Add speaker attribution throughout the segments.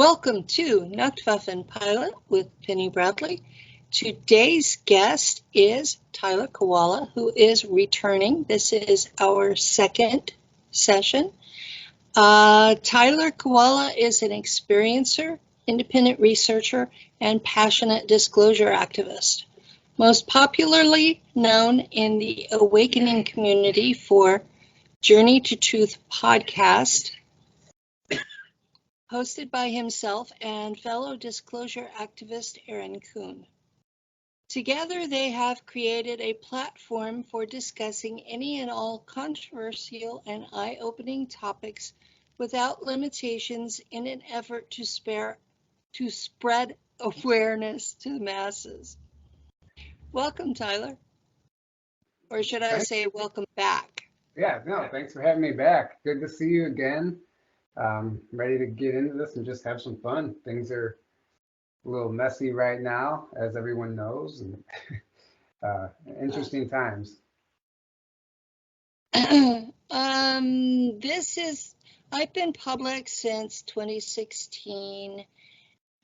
Speaker 1: Welcome to Nacht, Waffen Pilot with Penny Bradley. Today's guest is Tyler Kiwala, who is returning. This is our second session. Tyler Kiwala is an experiencer, independent researcher, and passionate disclosure activist. Most popularly known in the awakening community for Journey to Truth podcast, hosted by himself and fellow disclosure activist Aaron Kuhn. Together, they have created a platform for discussing any and all controversial and eye-opening topics without limitations in an effort to spread awareness to the masses. Welcome, Tyler. Or should I say welcome back?
Speaker 2: Yeah, no, thanks for having me back. Good to see you again. Ready to get into this and just have some fun. Things are a little messy right now, as everyone knows, and interesting times.
Speaker 1: I've been public since 2016,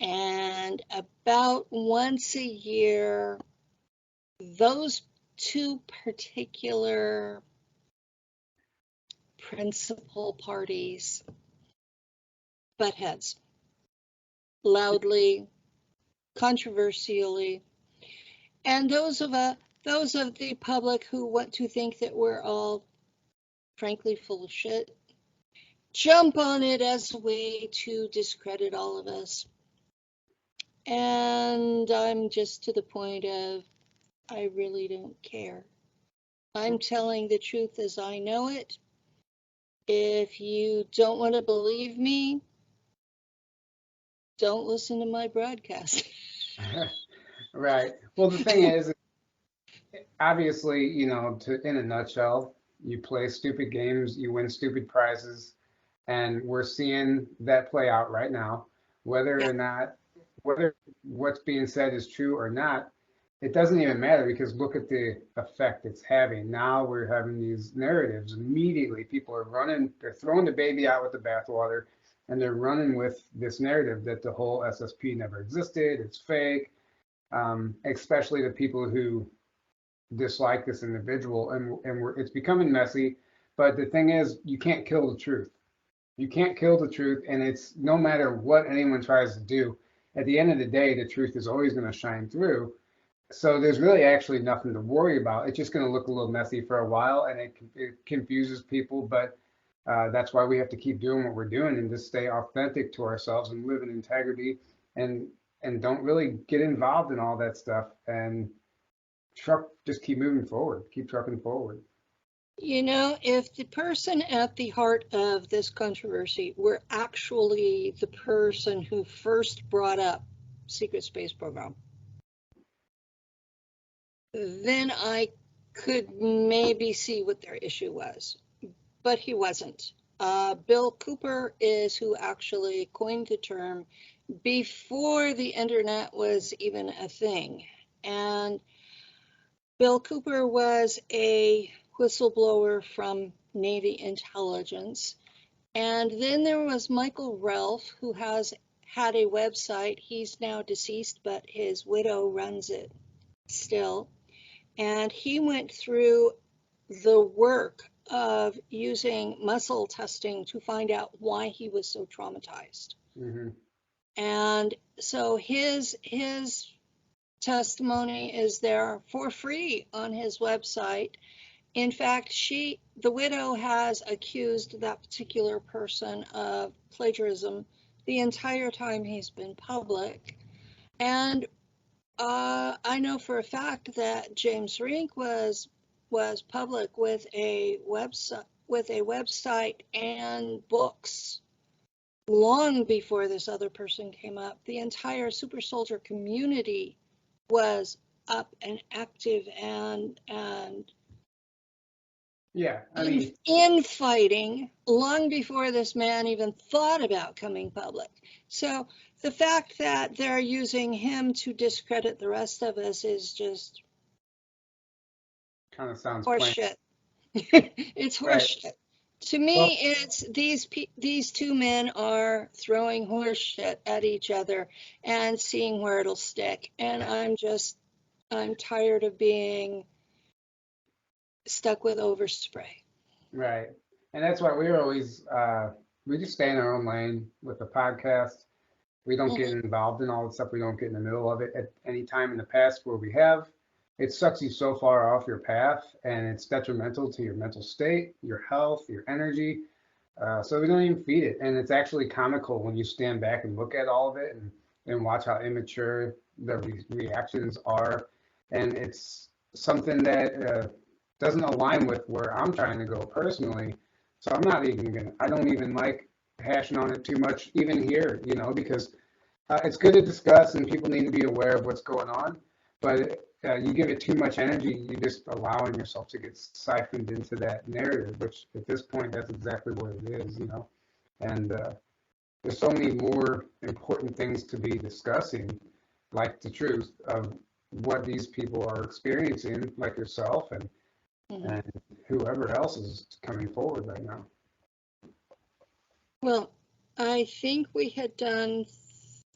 Speaker 1: and about once a year, those two particular principal parties butt heads loudly, controversially, and those of the public who want to think that we're all frankly full of shit jump on it as a way to discredit all of us. And I'm just to the point of I really don't care. I'm telling the truth as I know it. If you don't want to believe me, don't listen to my broadcast.
Speaker 2: Right. Well, the thing is, obviously, in a nutshell, you play stupid games, you win stupid prizes, and we're seeing that play out right now. Whether what's being said is true or not, it doesn't even matter because look at the effect it's having. Now we're having these narratives immediately. People are running, they're throwing the baby out with the bathwater, and they're running with this narrative that the whole SSP never existed, it's fake, especially the people who dislike this individual, and it's becoming messy. But the thing is, you can't kill the truth. You can't kill the truth, and it's no matter what anyone tries to do. At the end of the day, the truth is always going to shine through. So there's really actually nothing to worry about. It's just going to look a little messy for a while, and it confuses people. But that's why we have to keep doing what we're doing and just stay authentic to ourselves and live in integrity, and don't really get involved in all that stuff. And just keep moving forward, keep trucking forward.
Speaker 1: You know, if the person at the heart of this controversy were actually the person who first brought up secret space program, then I could maybe see what their issue was, but he wasn't. Bill Cooper is who actually coined the term before the internet was even a thing. And Bill Cooper was a whistleblower from Navy intelligence. And then there was Michael Ralph, who has had a website. He's now deceased, but his widow runs it still. And he went through the work of using muscle testing to find out why he was so traumatized.
Speaker 2: Mm-hmm.
Speaker 1: And so his testimony is there for free on his website. In fact, the widow has accused that particular person of plagiarism the entire time he's been public. And I know for a fact that James Rink was public with a website and books long before this other person came up. The entire super soldier community was up and active and
Speaker 2: Yeah,
Speaker 1: infighting long before this man even thought about coming public. So the fact that they're using him to discredit the rest of us is just
Speaker 2: kind of sounds
Speaker 1: horseshit. It's horseshit. To
Speaker 2: Well,
Speaker 1: me, it's these two men are throwing horse shit at each other and seeing where it'll stick. And I'm tired of being stuck with overspray.
Speaker 2: right. And that's why we're always we just stay in our own lane with the podcast. We don't get
Speaker 1: Mhm.
Speaker 2: involved in all the stuff. We don't get in the middle of it at any time in the past where we have. It sucks you so far off your path, and it's detrimental to your mental state, your health, your energy. So we don't even feed it. And it's actually comical when you stand back and look at all of it and watch how immature the reactions are. And it's something that doesn't align with where I'm trying to go personally. So I'm not even gonna, I don't even like hashing on it too much, even here, because it's good to discuss and people need to be aware of what's going on. But you give it too much energy, you're just allowing yourself to get siphoned into that narrative, which at this point, that's exactly what it is. And there's so many more important things to be discussing, like the truth of what these people are experiencing, like yourself
Speaker 1: Mhm.
Speaker 2: and whoever else is coming forward right now.
Speaker 1: Well, I think we had done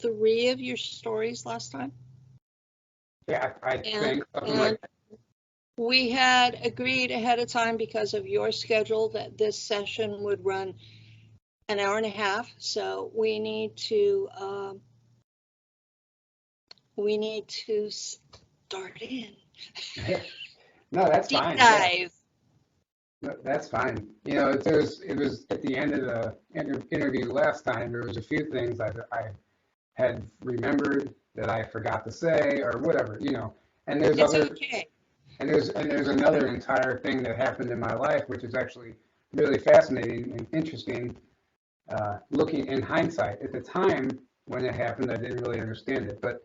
Speaker 1: three of your stories last time,
Speaker 2: Yeah, I
Speaker 1: and
Speaker 2: think something
Speaker 1: and
Speaker 2: like that.
Speaker 1: we had agreed ahead of time because of your schedule that this session would run an hour and a half. So we need to start in
Speaker 2: No, that's
Speaker 1: deep
Speaker 2: fine. Yeah.
Speaker 1: dive.
Speaker 2: No, that's fine. It was at the end of the interview last time. There was a few things I had remembered that I forgot to say or whatever. And there's
Speaker 1: It's
Speaker 2: other
Speaker 1: okay.
Speaker 2: and there's another entire thing that happened in my life, which is actually really fascinating and interesting. Looking in hindsight, at the time when it happened, I didn't really understand it, but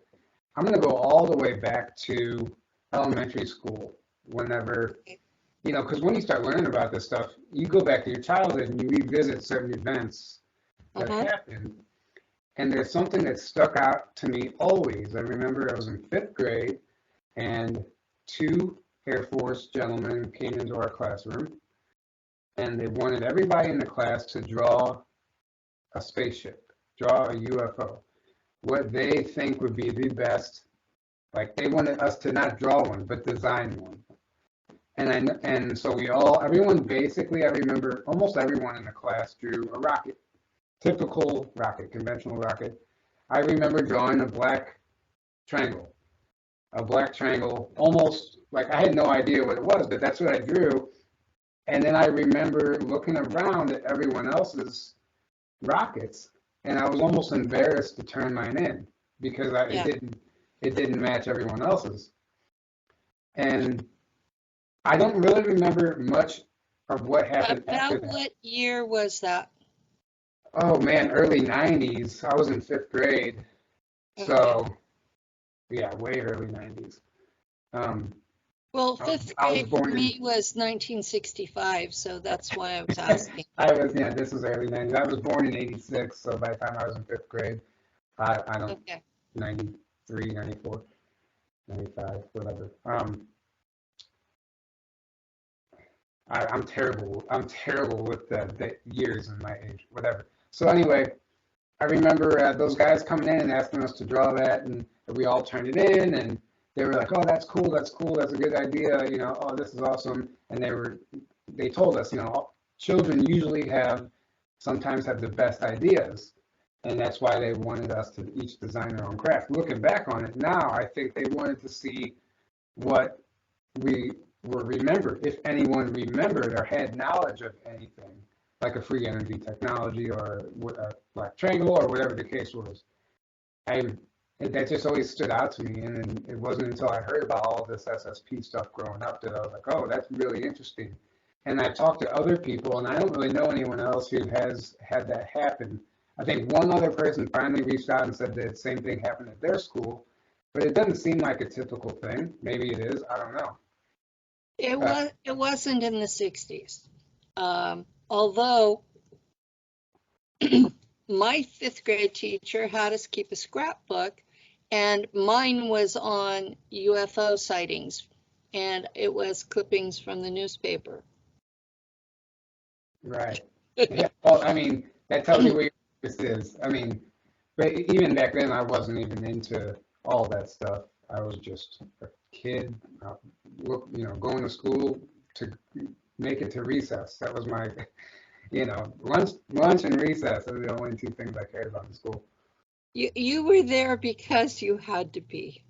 Speaker 2: I'm going to go all the way back to elementary school. Whenever because when you start learning about this stuff, you go back to your childhood and you revisit certain events that
Speaker 1: Uh-huh.
Speaker 2: happened. And there's something that stuck out to me always. I remember I was in fifth grade and two Air Force gentlemen came into our classroom and they wanted everybody in the class to draw a spaceship, draw a UFO, what they think would be the best. Like they wanted us to not draw one, but design one. And so everyone basically, I remember almost everyone in the class drew a rocket, typical rocket, conventional rocket. I remember drawing triangle, a black triangle, almost like I had no idea what it was, but that's what I drew. And then I remember looking around at everyone else's rockets, and I was almost embarrassed to turn mine in because
Speaker 1: Yeah.
Speaker 2: it didn't match everyone else's. And I don't really remember much of what happened after
Speaker 1: About
Speaker 2: that.
Speaker 1: what year was that?
Speaker 2: Oh man, early 90s. I was in fifth grade.
Speaker 1: Okay.
Speaker 2: So, yeah, way early 90s. Um,
Speaker 1: Well, fifth
Speaker 2: I was
Speaker 1: grade for
Speaker 2: born in,
Speaker 1: me was 1965, so that's why I was asking.
Speaker 2: yeah, this was early 90s. I was born in 86. So by the time I was in fifth grade, I don't,
Speaker 1: Okay.
Speaker 2: 93, 94, 95, whatever. I'm terrible. I'm terrible with the years and my age, whatever. So anyway, I remember those guys coming in and asking us to draw that, and we all turned it in, and they were like, "Oh, that's cool. That's cool. That's a good idea. Oh, this is awesome." And they told us, children usually sometimes have the best ideas, and that's why they wanted us to each design our own craft. Looking back on it now, I think they wanted to see what we were remembered, if anyone remembered or had knowledge of anything, like a free energy technology or a black triangle or whatever the case was. I that just always stood out to me, and then it wasn't until I heard about all this SSP stuff growing up that I was like, oh, that's really interesting. And I talked to other people, and I don't really know anyone else who has had that happen. I think one other person finally reached out and said that the same thing happened at their school, but it doesn't seem like a typical thing. Maybe it is. I don't know. Uh,
Speaker 1: It wasn't in the 60s. Although my fifth grade teacher had us keep a scrapbook, and mine was on UFO sightings, and it was clippings from the newspaper.
Speaker 2: Right. Yeah. Well, I mean, that tells you where your focus is. I mean, but even back then, I wasn't even into all that stuff. I was just a kid, going to school to make it to recess. That was my, lunch and recess are the only two things I cared about in school.
Speaker 1: You were there because you had to be.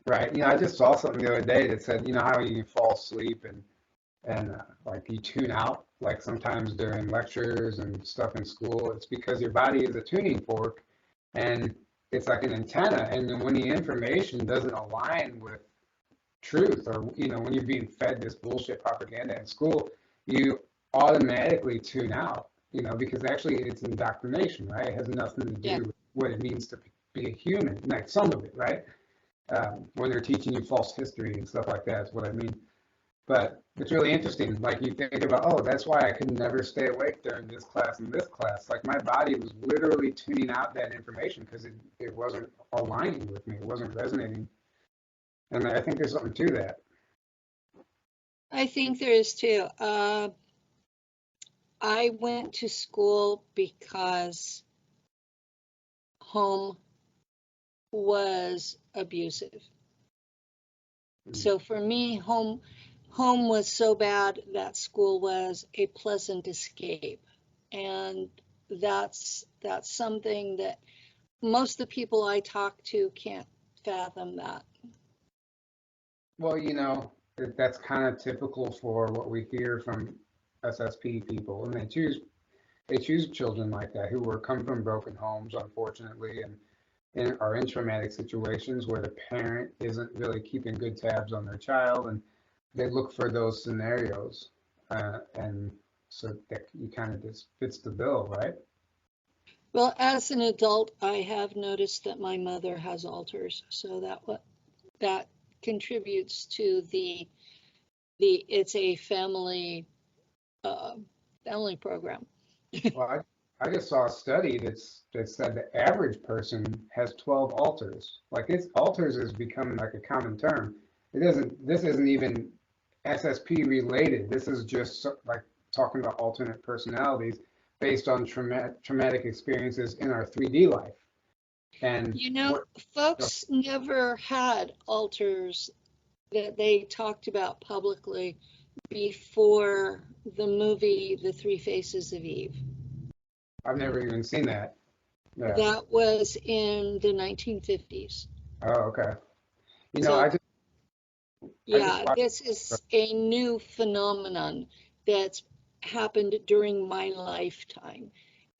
Speaker 2: Right. I just saw something the other day that said, how you fall asleep and like you tune out, like sometimes during lectures and stuff in school. It's because your body is a tuning fork, and it's like an antenna. And then when the information doesn't align with truth, or when you're being fed this bullshit propaganda in school, you automatically tune out. Because actually it's indoctrination, right? It has nothing to
Speaker 1: Yeah.
Speaker 2: do with what it means to be a human. Like some of it, right? When they're teaching you false history and stuff like that is what I mean. But it's really interesting. Like you think about, oh, that's why I could never stay awake during this class and this class. Like my body was literally tuning out that information because it wasn't aligning with me. It wasn't resonating. And I think there's something to that.
Speaker 1: I think there is too. I went to school because home was abusive. So for me, home was so bad that school was a pleasant escape. And that's something that most of the people I talk to can't fathom that.
Speaker 2: Well, that's kind of typical for what we hear from SSP people, and they choose children like that who come from broken homes, unfortunately, and are in traumatic situations where the parent isn't really keeping good tabs on their child, and they look for those scenarios, and so that you kind of just fits the bill, right?
Speaker 1: Well, as an adult, I have noticed that my mother has alters, so that contributes to the it's a uh, family program.
Speaker 2: Well, I just saw a study that said the average person has 12 alters. Like it's alters is becoming like a common term. This isn't even SSP related. This is just like talking about alternate personalities based on traumatic experiences in our 3D life. And
Speaker 1: You know,
Speaker 2: what,
Speaker 1: folks never had alters that they talked about publicly before the movie The Three Faces of Eve.
Speaker 2: I've never even seen that. Yeah.
Speaker 1: That was in the 1950s.
Speaker 2: Oh, okay. You know,
Speaker 1: So,
Speaker 2: I just
Speaker 1: yeah,
Speaker 2: watched.
Speaker 1: this is a new phenomenon that's happened during my lifetime.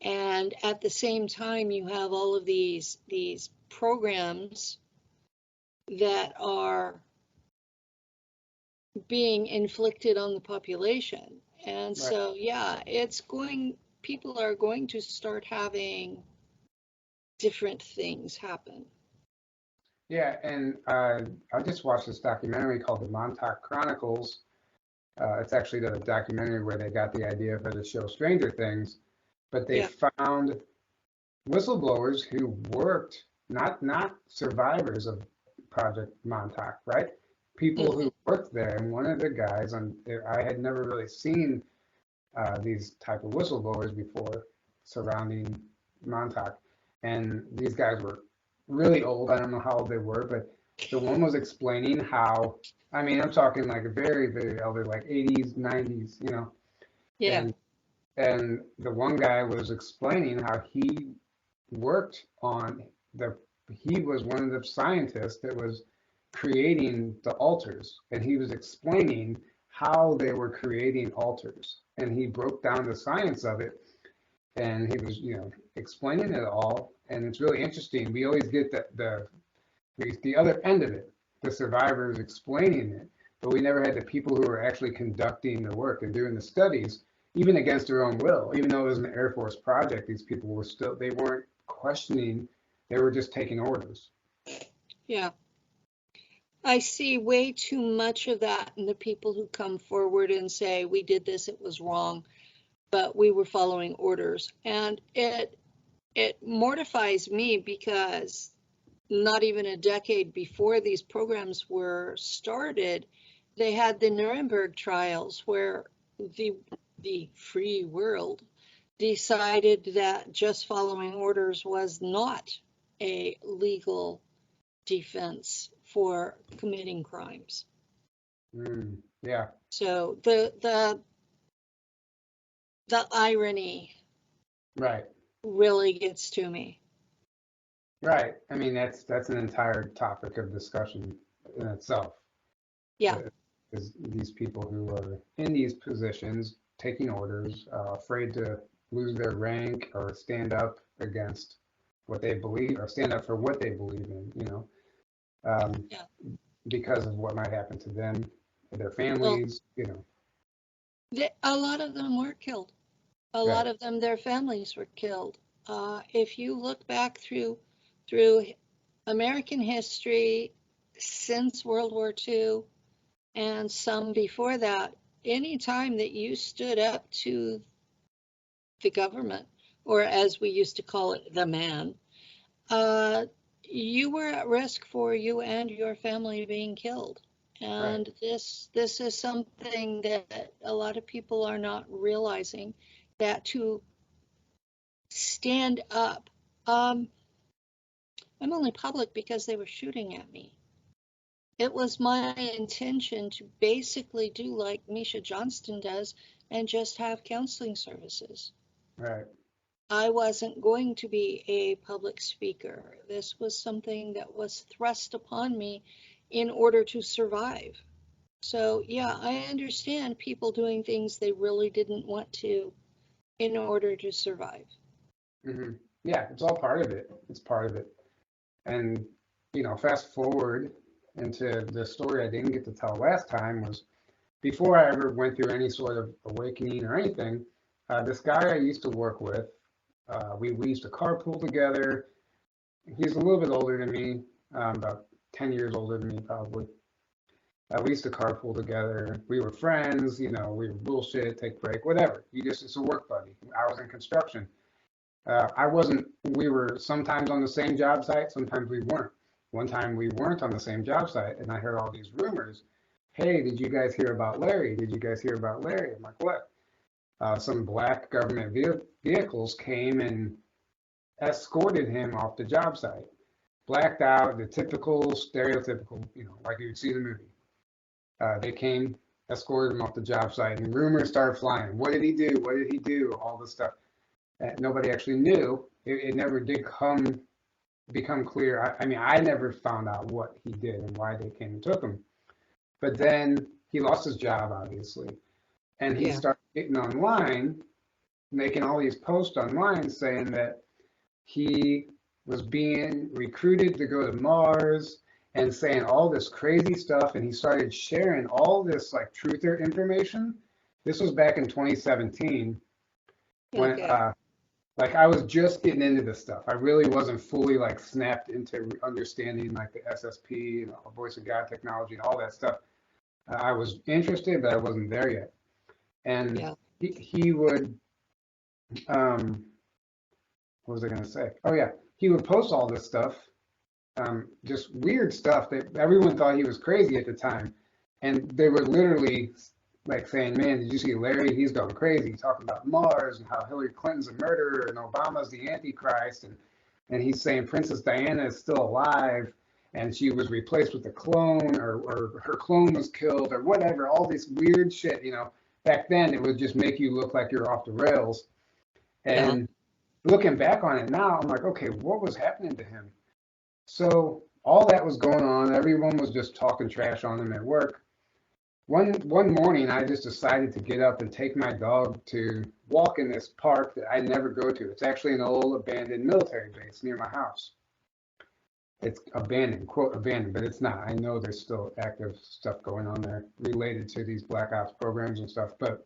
Speaker 1: And at the same time, you have all of these programs that are being inflicted on the population. And
Speaker 2: Right.
Speaker 1: so, yeah, people are going to start having different things happen.
Speaker 2: Yeah, and I just watched this documentary called The Montauk Chronicles. It's actually the documentary where they got the idea for the show Stranger Things, but they
Speaker 1: Yeah.
Speaker 2: found whistleblowers who worked, not survivors of Project Montauk, right? People
Speaker 1: Hmm.
Speaker 2: who worked there, and one of the guys, I had never really seen these type of whistleblowers before surrounding Montauk, and these guys were really old. I don't know how old they were, but the one was explaining how. I mean, I'm talking like very, very elderly, like 80s, 90s,
Speaker 1: Yeah.
Speaker 2: and the one guy was explaining how he worked on the. He was one of the scientists that was creating the altars, and he was explaining how they were creating altars, and he broke down the science of it, and he was, explaining it all, and it's really interesting. We always get the other end of it, the survivors explaining it, but we never had the people who were actually conducting the work and doing the studies, even against their own will. Even though it was an Air Force project, these people they weren't questioning, they were just taking orders.
Speaker 1: Yeah. I see way too much of that in the people who come forward and say, we did this, it was wrong, but we were following orders. And it mortifies me because not even a decade before these programs were started, they had the Nuremberg trials where the the free world, decided that just following orders was not a legal defense for committing crimes.
Speaker 2: Yeah,
Speaker 1: So the irony
Speaker 2: right,
Speaker 1: really gets to me.
Speaker 2: right. I mean, that's an entire topic of discussion in itself.
Speaker 1: Yeah,
Speaker 2: uh, Is these people who are in these positions, taking orders, afraid to lose their rank or stand up against what they believe or stand up for what they believe in, um,
Speaker 1: yeah.
Speaker 2: because of what might happen to them, their
Speaker 1: Well,
Speaker 2: families.
Speaker 1: a lot of them were killed. A lot
Speaker 2: Right,
Speaker 1: of them, their families were killed. If you look back through American history since World War II and some before that, any time that you stood up to the government, or as we used to call it, the man, uh, you were at risk for you and your family being killed.
Speaker 2: right.
Speaker 1: And this is something that a lot of people are not realizing, that to stand up. Um, I'm only public because they were shooting at me. It was my intention to basically do like Misha Johnston does and just have counseling services.
Speaker 2: Right.
Speaker 1: I wasn't going to be a public speaker. This was something that was thrust upon me in order to survive. So, yeah, I understand people doing things they really didn't want to in order to survive.
Speaker 2: hmm Yeah, it's all part of it. It's part of it. And, fast forward into the story I didn't get to tell last time was before I ever went through any sort of awakening or anything, this guy I used to work with, we used to carpool together. He's a little bit older than me, about 10 years older than me, probably. We used to carpool together. We were friends, we would bullshit, take break, whatever. It's a work buddy. I was in construction. I wasn't, we were sometimes on the same job site, sometimes we weren't. One time we weren't on the same job site, and I heard all these rumors. Hey, did you guys hear about Larry? Did you guys hear about Larry? I'm like, what? Some black government vehicles came and escorted him off the job site. Blacked out, the typical, stereotypical, like you would see in the movie. They came, escorted him off the job site, and rumors started flying. What did he do? What did he do? All this stuff that nobody actually knew. It never did become clear. I mean, I never found out what he did and why they came and took him. But then he lost his job, obviously, and he
Speaker 1: Yeah.
Speaker 2: started getting online, making all these posts online saying that he was being recruited to go to Mars and saying all this crazy stuff. And he started sharing all this like truther information. This was back in 2017 when
Speaker 1: Okay.
Speaker 2: like I was just getting into this stuff. I really wasn't fully like snapped into understanding like the SSP and Voice of God technology and all that stuff. I was interested, but I wasn't there yet. And
Speaker 1: Yeah.
Speaker 2: he would, what was I going to say? Oh yeah, he would post all this stuff, just weird stuff that everyone thought he was crazy at the time, and they were literally like saying, "Man, did you see Larry? He's going crazy, talking about Mars and how Hillary Clinton's a murderer and Obama's the Antichrist, and he's saying Princess Diana is still alive." And she was replaced with a clone, or her clone was killed, or whatever. All this weird shit, Back then, it would just make you look like you're off the rails.
Speaker 1: Yeah.
Speaker 2: And looking back on it now, I'm like, okay, what was happening to him? So all that was going on. Everyone was just talking trash on him at work. One morning, I just decided to get up and take my dog to walk in this park that I never go to. It's actually an old abandoned military base near my house. It's abandoned, quote abandoned, but it's not. I know there's still active stuff going on there related to these black ops programs and stuff, but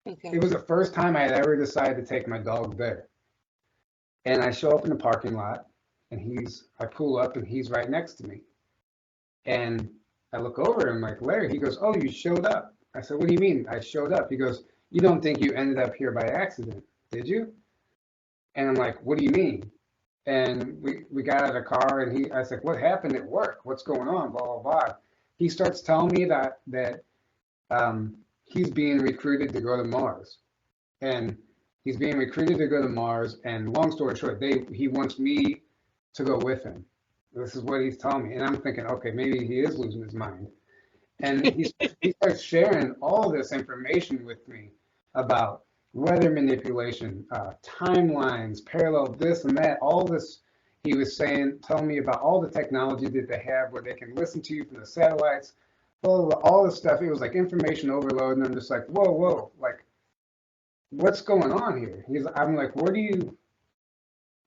Speaker 2: it
Speaker 1: Okay.
Speaker 2: was the first time I had ever decided to take my dog there. And I show up in the parking lot, and I pull up, and he's right next to me. And I look over, and I'm like, Larry. He goes, "Oh, you showed up." I said, "What do you mean I showed up?" He goes, "You don't think you ended up here by accident, did you?" And I'm like, "What do you mean?" And we got out of the car, and I was like, "What happened at work? What's going on?" Blah blah blah. He starts telling me that um, he's being recruited to go to Mars. And he's being recruited to go to Mars. And long story short, he wants me to go with him. This is what he's telling me. And I'm thinking, okay, maybe he is losing his mind. And he starts sharing all this information with me about weather manipulation, timelines, parallel this and that, all this. He was telling me about all the technology that they have where they can listen to you from the satellites, all this stuff. It was like information overload. And I'm just like, whoa, whoa, like, what's going on here? I'm like, where do you,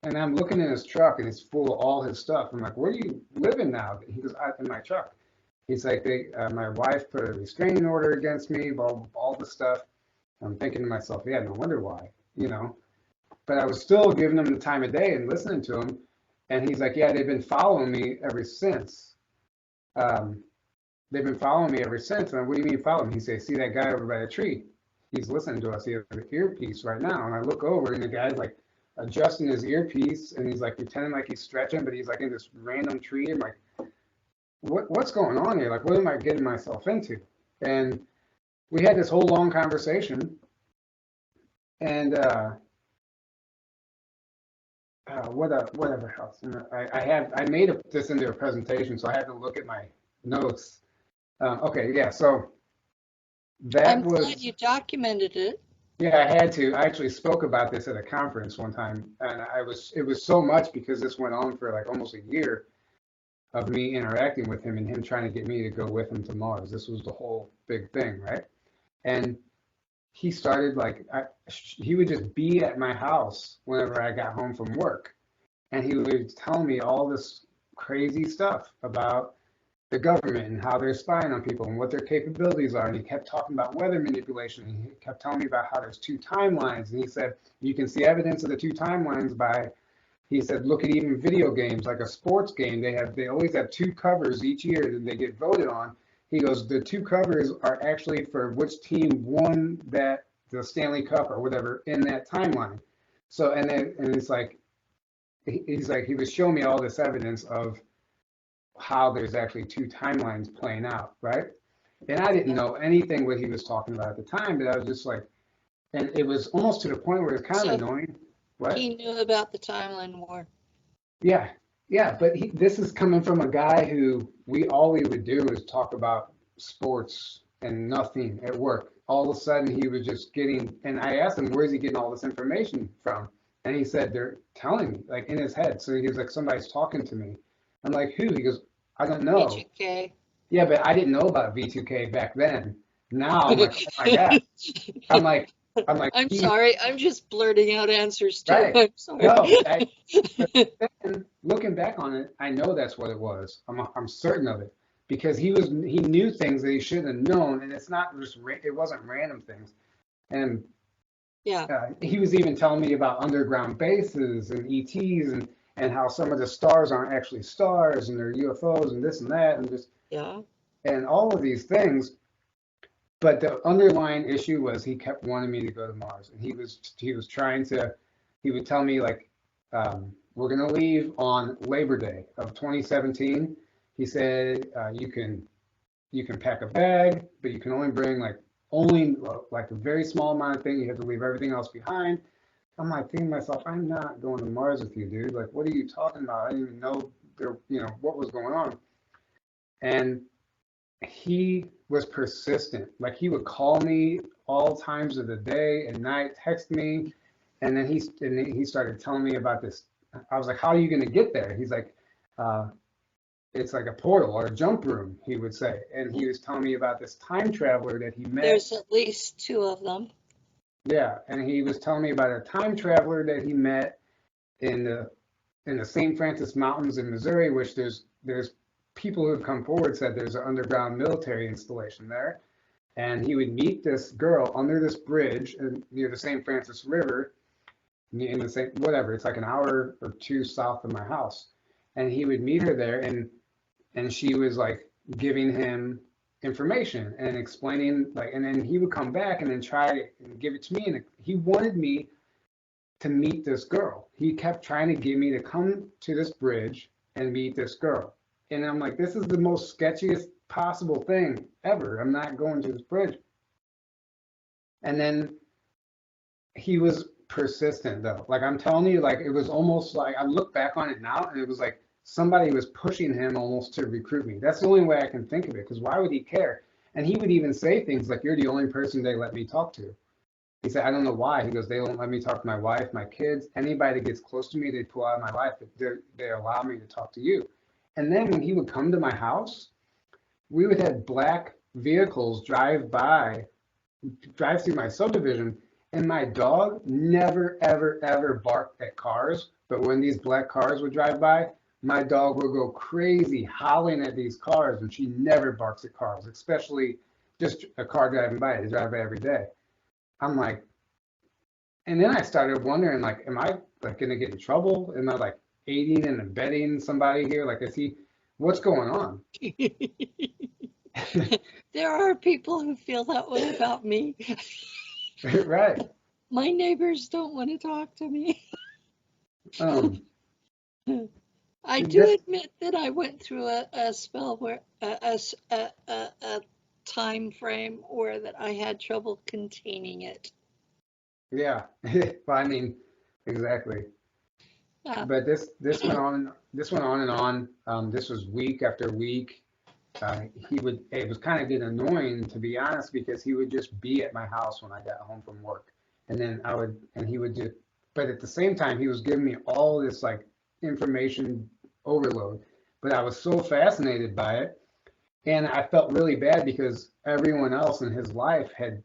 Speaker 2: and I'm looking in his truck and it's full of all his stuff. I'm like, where do you living now? He goes, in my truck. He's like, my wife put a restraining order against me, all the stuff. I'm thinking to myself, yeah, no wonder why, you know. But I was still giving him the time of day and listening to him. And he's like, yeah, they've been following me ever since. Um, they've been following me ever since. And what do you mean following me? He says, see that guy over by the tree? He's listening to us. He has an earpiece right now. And I look over and the guy's like adjusting his earpiece and he's like pretending like he's stretching, but he's like in this random tree. I'm like, what's going on here? Like, what am I getting myself into? And we had this whole long conversation, and whatever else. I made this into a presentation, so I had to look at my notes. Okay, yeah. So that
Speaker 1: I'm glad
Speaker 2: was
Speaker 1: you documented it.
Speaker 2: yeah. I had to. I actually spoke about this at a conference one time, and it was so much because this went on for like almost a year of me interacting with him and him trying to get me to go with him to Mars. This was the whole big thing, right? And he started like he would just be at my house whenever I got home from work, and he would tell me all this crazy stuff about the government and how they're spying on people and what their capabilities are. And he kept talking about weather manipulation. And he kept telling me about how there's two timelines. And he said you can see evidence of the two timelines by. He said, look at even video games, like a sports game. They always have two covers each year that they get voted on. He goes, the two covers are actually for which team won the Stanley Cup or whatever in that timeline. So and it's like he was showing me all this evidence of how there's actually two timelines playing out, right? And I didn't know anything what he was talking about at the time, but I was just like, and it was almost to the point where it's kind of
Speaker 1: So
Speaker 2: annoying. What?
Speaker 1: he knew about the timeline war.
Speaker 2: Yeah, yeah, but this is coming from a guy who all we would do is talk about sports and nothing at work. All of a sudden, he was just getting, and I asked him, where's he getting all this information from? And he said, they're telling me, like in his head. So he was like, somebody's talking to me. I'm like, who? He goes, I don't know.
Speaker 1: BGK.
Speaker 2: Yeah, but I didn't know about V2K back then. Now I'm like, oh my God. I'm like,
Speaker 1: I'm
Speaker 2: he's
Speaker 1: sorry. I'm just blurting out answers too.
Speaker 2: right.
Speaker 1: I'm sorry.
Speaker 2: No, but then looking back on it, I know that's what it was. I'm certain of it because he knew things that he shouldn't have known, and it's not just it wasn't random things. And
Speaker 1: Yeah.
Speaker 2: he was even telling me about underground bases and ETs and how some of the stars aren't actually stars and they're UFOs and this and that and just
Speaker 1: Yeah.
Speaker 2: and all of these things. But the underlying issue was he kept wanting me to go to Mars, and he was trying to. He would tell me like, we're gonna leave on Labor Day of 2017. He said you can pack a bag, but you can only bring only like a very small amount of things. You have to leave everything else behind. I'm like thinking to myself, I'm not going to Mars with you, dude. Like, what are you talking about? I didn't even know what was going on. And he was persistent. Like he would call me all times of the day and night, text me, and then he started telling me about this. I was like, "How are you going to get there?" He's like, uh, "It's like a portal or a jump room," he would say, and he was telling me about this time traveler that he met.
Speaker 1: There's at least two of them.
Speaker 2: Yeah, and he was telling me about a time traveler that he met in the St. Francis Mountains in Missouri, which there's people who have come forward said there's an underground military installation there. And he would meet this girl under this bridge near the St. Francis River, in the same whatever. It's like an hour or two south of my house. And he would meet her there, and she was like giving him information and explaining and then he would come back and then try and give it to me. And he wanted me to meet this girl. He kept trying to get me to come to this bridge and meet this girl. And I'm like, this is the most sketchiest possible thing ever. I'm not going to this bridge. And then he was persistent though. Like I'm telling you, like it was almost like I look back on it now and it was like somebody was pushing him almost to recruit me. That's the only way I can think of it, because why would he care? And he would even say things like, "You're the only person they let me talk to." He said, "I don't know why." He goes, "They don't let me talk to my wife, my kids, anybody that gets close to me, they pull out of my life, but they allow me to talk to you." And then when he would come to my house, we would have black vehicles drive through my subdivision, and my dog never, ever, ever barked at cars. But when these black cars would drive by, my dog would go crazy howling at these cars, and she never barks at cars, especially just a car driving by. They drive by every day. I'm like, and then I started wondering, like, am I like gonna get in trouble? Am I like aiding and abetting somebody here? Like, is he, what's going on?
Speaker 1: There are people who feel that way about me.
Speaker 2: Right.
Speaker 1: My neighbors don't want to talk to me.
Speaker 2: Um,
Speaker 1: I do
Speaker 2: this,
Speaker 1: admit that I went through a spell where a time frame where that I had trouble containing it.
Speaker 2: yeah. Well, I mean, exactly.
Speaker 1: Uh,
Speaker 2: But this went on and on. This was week after week. It was kind of getting annoying, to be honest, because he would just be at my house when I got home from work. And then and he would just, but at the same time, he was giving me all this like information overload. But I was so fascinated by it. And I felt really bad because everyone else in his life had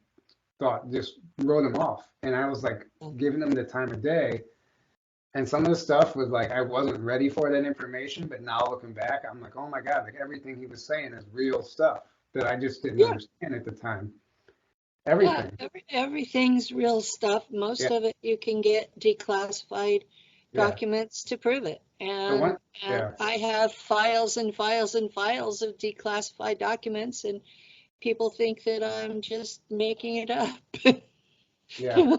Speaker 2: thought, just wrote him off. And I was like giving him the time of day. And some of the stuff was like I wasn't ready for that information, but now looking back, I'm like, oh my God, like everything he was saying is real stuff that I just didn't
Speaker 1: yeah,
Speaker 2: understand at the time.
Speaker 1: yeah,
Speaker 2: Everything.
Speaker 1: everything's real stuff.
Speaker 2: Yeah,
Speaker 1: Most of it you can get declassified
Speaker 2: yeah.
Speaker 1: documents to prove it.
Speaker 2: The
Speaker 1: And
Speaker 2: one,
Speaker 1: and
Speaker 2: yeah,
Speaker 1: I have files and files and files of declassified documents, and people think that I'm just making it up.
Speaker 2: yeah,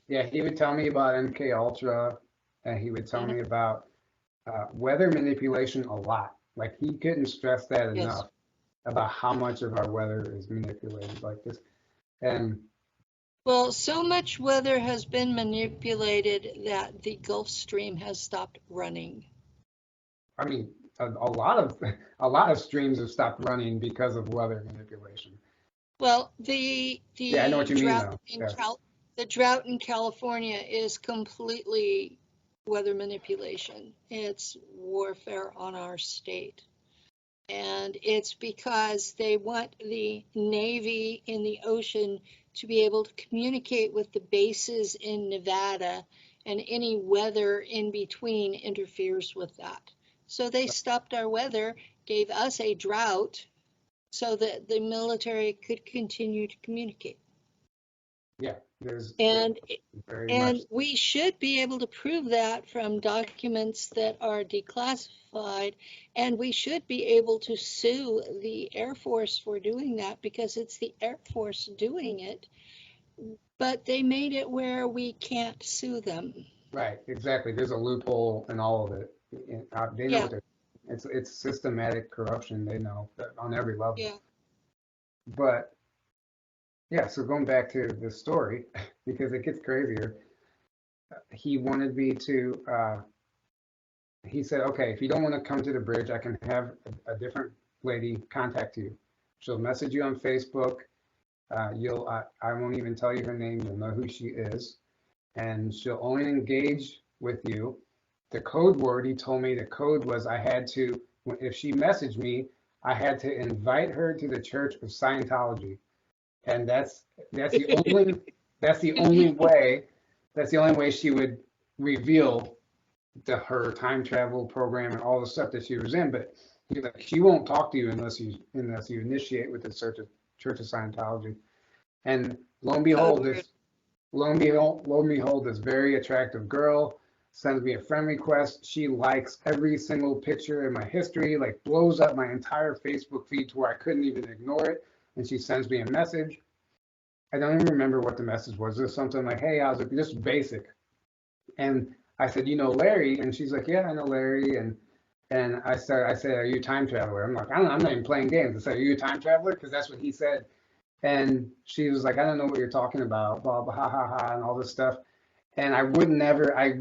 Speaker 2: yeah. He would tell me about MK Ultra, and he would tell me about weather manipulation a lot. Like he couldn't stress that
Speaker 1: Yes.
Speaker 2: enough about how much of our weather is manipulated like this. And
Speaker 1: Well, so much weather has been manipulated that the Gulf Stream has stopped running.
Speaker 2: I mean, a lot of a lot of streams have stopped running because of weather manipulation.
Speaker 1: Well,
Speaker 2: Yeah, I know what you mean though. Yeah,
Speaker 1: The drought in California is completely weather manipulation. It's warfare on our state. And it's because they want the Navy in the ocean to be able to communicate with the bases in Nevada, and any weather in between interferes with that. So they stopped our weather, gave us a drought so that the military could continue to communicate.
Speaker 2: yeah. There's
Speaker 1: And
Speaker 2: very much.
Speaker 1: And we should be able to prove that from documents that are declassified, and we should be able to sue the Air Force for doing that because it's the Air Force doing it, but they made it where we can't sue them.
Speaker 2: Right, exactly. There's a loophole in all of it. They know
Speaker 1: Yeah,
Speaker 2: what they're. It's systematic corruption. They know that on every level.
Speaker 1: yeah.
Speaker 2: But yeah, so going back to the story, because it gets crazier. He wanted me to. He said, okay, if you don't want to come to the bridge, I can have a different lady contact you. She'll message you on Facebook. I won't even tell you her name. You'll know who she is, and she'll only engage with you. The code word, he told me the code was I had to, if she messaged me, I had to invite her to the Church of Scientology. And that's the only that's the only way that's the only way she would reveal her time travel program and all the stuff that she was in. But he's like, she won't talk to you unless you initiate with the Church of Scientology. And
Speaker 1: Code word.
Speaker 2: lo and behold, this very attractive girl sends me a friend request. She likes every single picture in my history, like blows up my entire Facebook feed to where I couldn't even ignore it. And she sends me a message. I don't even remember what the message was. It was something like, "Hey, how's it?" Just basic. And I said, "You know Larry?" And she's like, "Yeah, I know Larry." And I said, "Are you a time traveler?" I'm like, "I don't know. I'm not even playing games." I said, "Are you a time traveler?" Because that's what he said. And she was like, I don't know what you're talking about, blah, blah, ha, ha, ha, and all this stuff. And I would never, I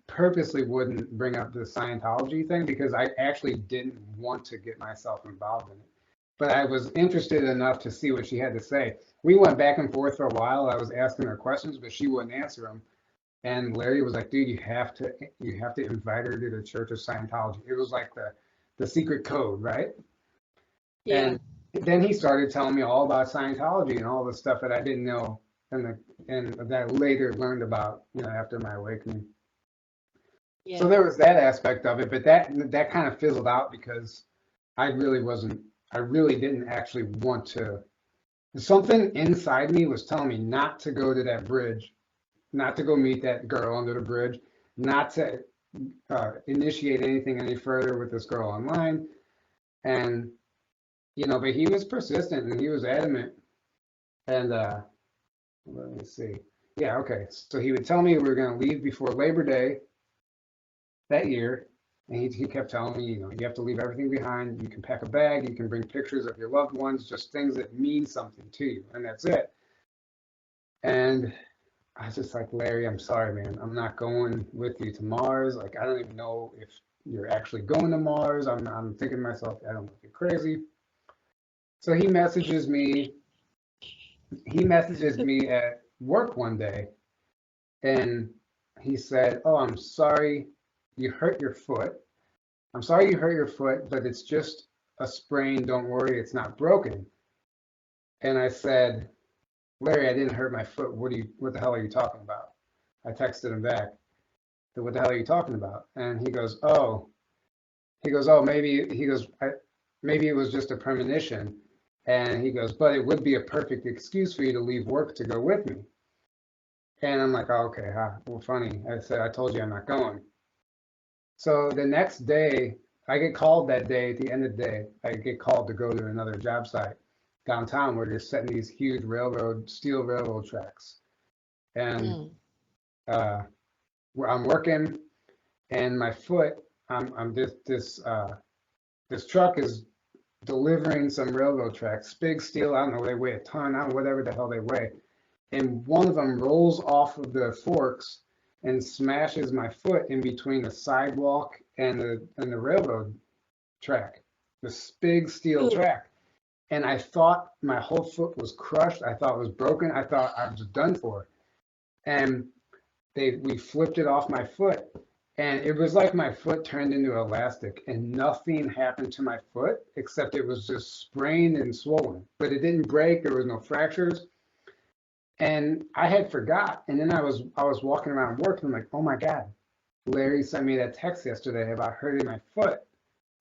Speaker 2: purposely wouldn't bring up the Scientology thing because I actually didn't want to get myself involved in it. But I was interested enough to see what she had to say. We went back and forth for a while. I was asking her questions, but she wouldn't answer them. And Larry was like, dude, you have to invite her to the Church of Scientology. It was like the secret code, right?
Speaker 1: Yeah.
Speaker 2: And then he started telling me all about Scientology and all the stuff that I didn't know and that I later learned about, after my awakening. So
Speaker 1: Yeah.
Speaker 2: there was that aspect of it, but that kind of fizzled out because I really wasn't, I really didn't actually want to. Something inside me was telling me not to go to that bridge, not to go meet that girl under the bridge, not to initiate anything any further with this girl online. And, but he was persistent and he was adamant. And let me see. Yeah, okay. So he would tell me we were going to leave before Labor Day that year. And he kept telling me, you have to leave everything behind. You can pack a bag. You can bring pictures of your loved ones, just things that mean something to you. And that's it. And I was just like, Larry, I'm sorry, man. I'm not going with you to Mars. Like, I don't even know if you're actually going to Mars. I'm thinking to myself, I don't know if you're crazy. So he messages me at work one day and he said, oh, I'm sorry you hurt your foot. I'm sorry you hurt your foot, but it's just a sprain. Don't worry, it's not broken. And I said, Larry, I didn't hurt my foot. What the hell are you talking about? I texted him back. What the hell are you talking about? And he goes, oh, maybe it was just a premonition. And he goes, but it would be a perfect excuse for you to leave work to go with me. And I'm like, oh, okay, huh, well, funny. I said, I told you I'm not going. So the next day, I get called that day at the end of the day. I get called to go to another job site downtown where they're setting these huge steel railroad tracks. And
Speaker 1: Mm.
Speaker 2: uh, where I'm working, and my foot, I'm this truck is delivering some railroad tracks, big steel. I don't know, they weigh a ton, I don't know, whatever the hell they weigh. And one of them rolls off of the forks and smashes my foot in between the sidewalk and the railroad track, this big steel
Speaker 1: Ooh.
Speaker 2: track. And I thought my whole foot was crushed. I thought it was broken. I thought I was done for. And we flipped it off my foot. And it was like my foot turned into elastic and nothing happened to my foot except it was just sprained and swollen. But it didn't break. There was no fractures. And I had forgot. And then I was walking around work and I'm like, oh my God, Larry sent me that text yesterday about hurting my foot,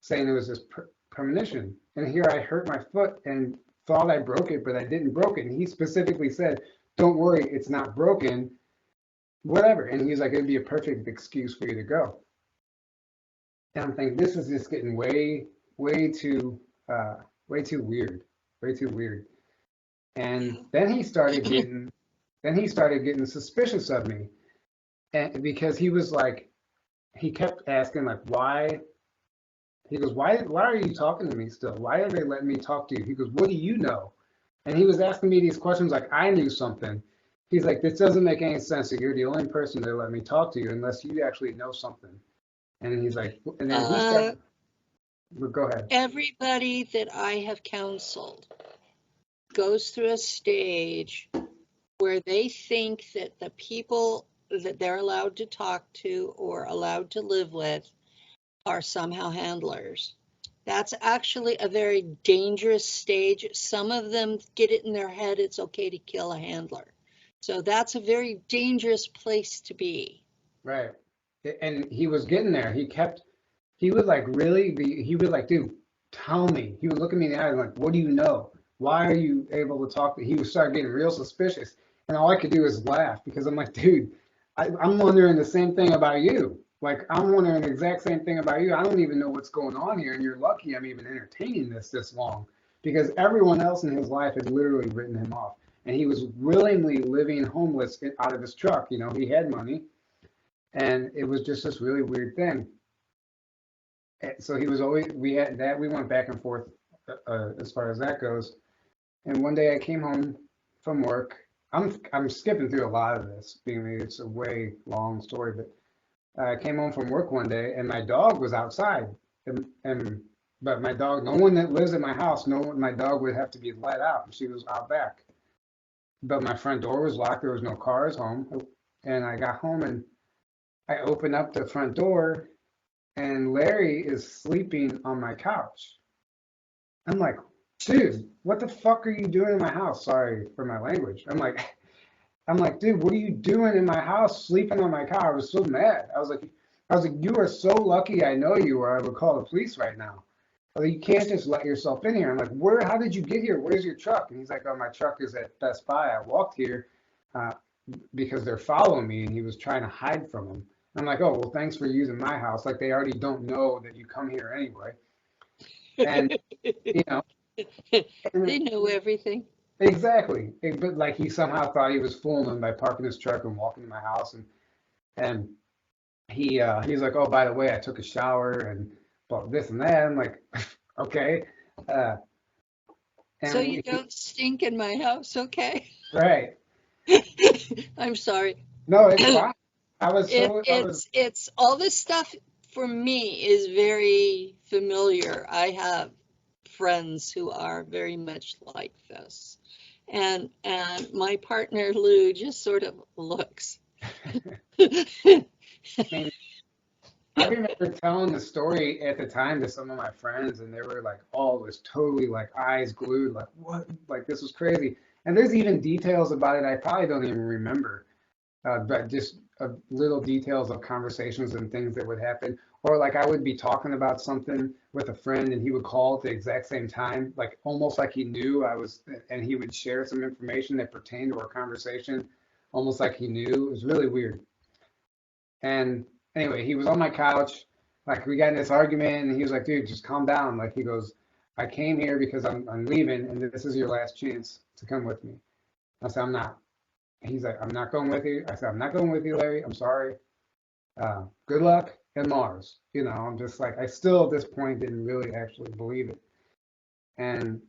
Speaker 2: saying it was this premonition. And here I hurt my foot and thought I broke it, but I didn't broke it. And he specifically said, don't worry, it's not broken, whatever. And he's like, it'd be a perfect excuse for you to go. And I'm thinking, this is just getting way too, uh, weird, way too weird. And then he started getting suspicious of me, and because he was like, he kept asking like, why? He goes, why are you talking to me still? Why are they letting me talk to you? He goes, what do you know? And he was asking me these questions like I knew something. He's like, this doesn't make any sense. You're the only person to let me talk to you unless you actually know something. And he's like, and then he
Speaker 1: Uh,
Speaker 2: started, well, go ahead.
Speaker 1: Everybody that I have counseled goes through a stage where they think that the people that they're allowed to talk to or allowed to live with are somehow handlers. That's actually a very dangerous stage. Some of them get it in their head it's okay to kill a handler. So that's a very dangerous place to be.
Speaker 2: Right. And he was getting there. He would like really be, he would like, dude, tell me. He would look at me in the eye and like, what do you know? Why are you able to talk? He would start getting real suspicious. And all I could do is laugh because I'm like, dude, I'm wondering the same thing about you. Like, I'm wondering the exact same thing about you. I don't even know what's going on here. And you're lucky I'm even entertaining this long because everyone else in his life had literally written him off. And he was willingly living homeless out of his truck. He had money. And it was just this really weird thing. So he was always, we went back and forth as far as that goes. And one day I came home from work. I'm skipping through a lot of this, being it's a way long story, but I came home from work one day and my dog was outside. And but my dog, no one that lives at my house, no one, my dog would have to be let out. She was out back. But my front door was locked. There was no cars home. And I got home and I opened up the front door and Larry is sleeping on my couch. I'm like, dude, what the fuck are you doing in my house? Sorry for my language. I'm like, dude, what are you doing in my house, sleeping on my couch? I was so mad. I was like, you are so lucky I know you, or I would call the police right now. I was like, you can't just let yourself in here. I'm like, where? How did you get here? Where's your truck? And he's like, oh, my truck is at Best Buy. I walked here uh, because they're following me, and he was trying to hide from them. I'm like, oh, well, thanks for using my house. Like they already don't know that you come here anyway. And you know,
Speaker 1: They know everything.
Speaker 2: exactly. But like he somehow thought he was fooling them by parking his truck and walking to my house, and he's like, oh, by the way, I took a shower and bought this and that. I'm like, okay. Uh,
Speaker 1: So
Speaker 2: and
Speaker 1: you don't stink in my house, okay?
Speaker 2: right.
Speaker 1: I'm sorry.
Speaker 2: No, it's fine. I was
Speaker 1: It's all this stuff for me is very familiar. I have friends who are very much like this. And my partner Lou just sort of looks.
Speaker 2: I mean, I remember telling the story at the time to some of my friends, and they were like, "Oh, it was totally like eyes glued, like what? Like this was crazy." And there's even details about it I probably don't even remember, but just little details of conversations and things that would happen. Or like I would be talking about something with a friend, and he would call at the exact same time, like almost like he knew I was, and he would share some information that pertained to our conversation, almost like he knew. It was really weird. And anyway, he was on my couch. Like we got in this argument, and he was like, "Dude, just calm down." Like he goes, "I came here because I'm leaving, and this is your last chance to come with me." I said, "I'm not." He's like, "I'm not going with you." I said, "I'm not going with you, Larry. I'm sorry. Good luck in Mars." I'm just like, I still at this point didn't really actually believe it. And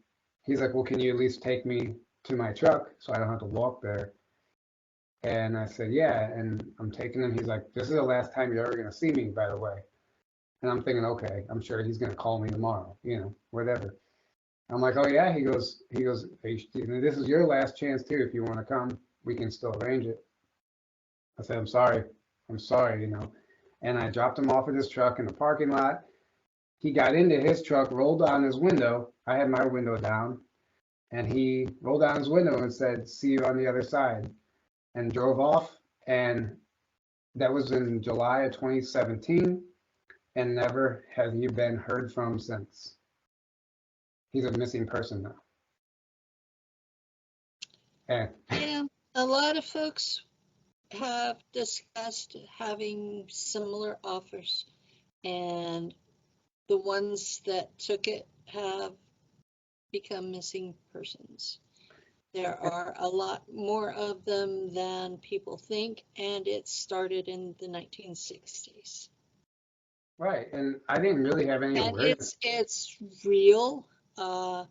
Speaker 2: he's like, "Well, can you at least take me to my truck so I don't have to walk there?" And I said, "Yeah." And I'm taking him. He's like, "This is the last time you're ever going to see me, by the way." And I'm thinking, okay, I'm sure he's going to call me tomorrow, whatever. I'm like, "Oh yeah." He goes, "This is your last chance too. If you want to come, we can still arrange it." I said, I'm sorry. And I dropped him off at his truck in the parking lot. He got into his truck, rolled down his window. I had my window down, and he rolled down his window and said, "See you on the other side," and drove off. And that was in July of 2017, and never has he been heard from since. He's a missing person now. And
Speaker 1: Yeah, a lot of folks have discussed having similar offers, and the ones that took it have become missing persons. There are a lot more of them than people think, and it started in the 1960s.
Speaker 2: right, and I didn't really have any
Speaker 1: And
Speaker 2: awareness.
Speaker 1: it's real. Uh,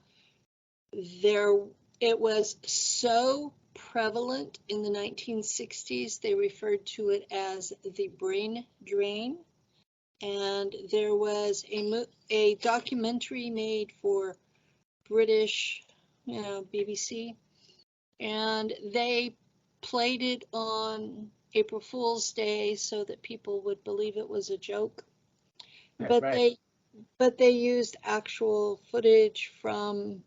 Speaker 1: there, it was so prevalent in the 1960s, they referred to it as the brain drain. And there was a documentary made for British, BBC, and they played it on April Fool's Day so that people would believe it was a joke.
Speaker 2: Right,
Speaker 1: But
Speaker 2: right,
Speaker 1: they used actual footage from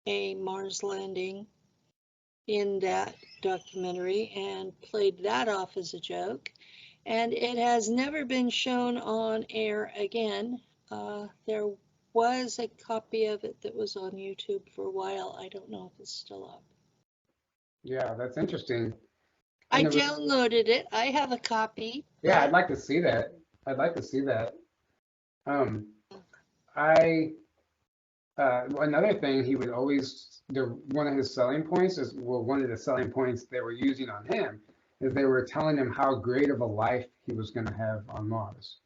Speaker 1: a Mars landing in that documentary and played that off as a joke. And it has never been shown on air again. There was a copy of it that was on YouTube for a while. I don't know if it's still up.
Speaker 2: yeah, that's interesting. I
Speaker 1: I
Speaker 2: never,
Speaker 1: downloaded it. I have a copy,
Speaker 2: yeah, I'd
Speaker 1: but
Speaker 2: like to see that. I'd like to see that. Um, I Another thing he would always, one of his selling points is, well, one of the selling points they were using on him is they were telling him how great of a life he was going to have on Mars.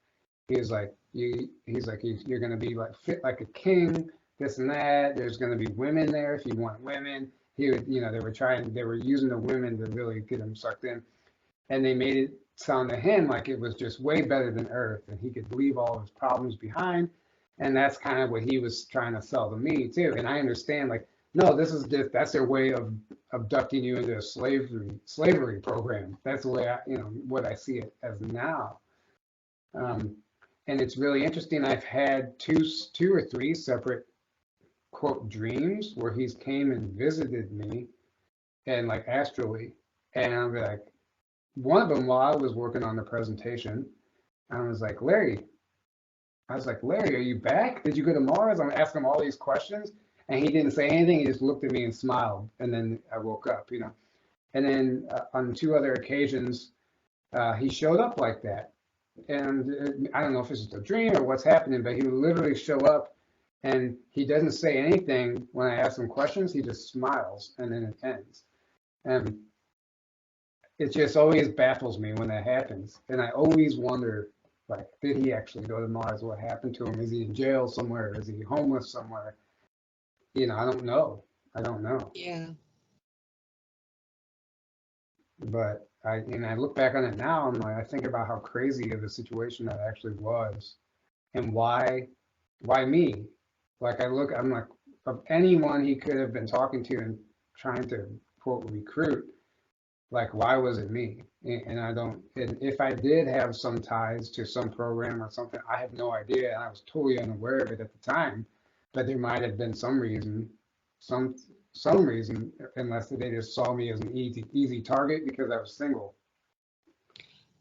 Speaker 2: He's like, you're going to be like fit like a king. this and that. There's going to be women there if you want women. He would, they were using the women to really get him sucked in. And they made it sound to him like it was just way better than Earth and he could leave all his problems behind. And that's kind of what he was trying to sell to me too. And I understand, like, no, that's their way of abducting you into a slavery program. That's the way what I see it as now. Um, and it's really interesting. I've had two or three separate quote dreams where he's came and visited me and like astrally, and I'll be like, one of them while I was working on the presentation, I was like, Larry, are you back? Did you go to Mars? I'm asking him all these questions, and he didn't say anything. He just looked at me and smiled, and then I woke up. And then on two other occasions, he showed up like that. And I don't know if it's just a dream or what's happening, but he would literally show up and he doesn't say anything when I ask him questions. He just smiles and then it ends. And it just always baffles me when that happens. And I always wonder, like, did he actually go to Mars? What happened to him? Is he in jail somewhere? Is he homeless somewhere? I don't know. I don't know.
Speaker 1: Yeah.
Speaker 2: But I look back on it now, and like, I think about how crazy of a situation that actually was, and why me? Like I'm like, of anyone he could have been talking to and trying to quote recruit, like why was it me? And I don't. And if I did have some ties to some program or something, I have no idea, and I was totally unaware of it at the time. But there might have been some reason, some some reason, unless they just saw me as an easy target because I was single.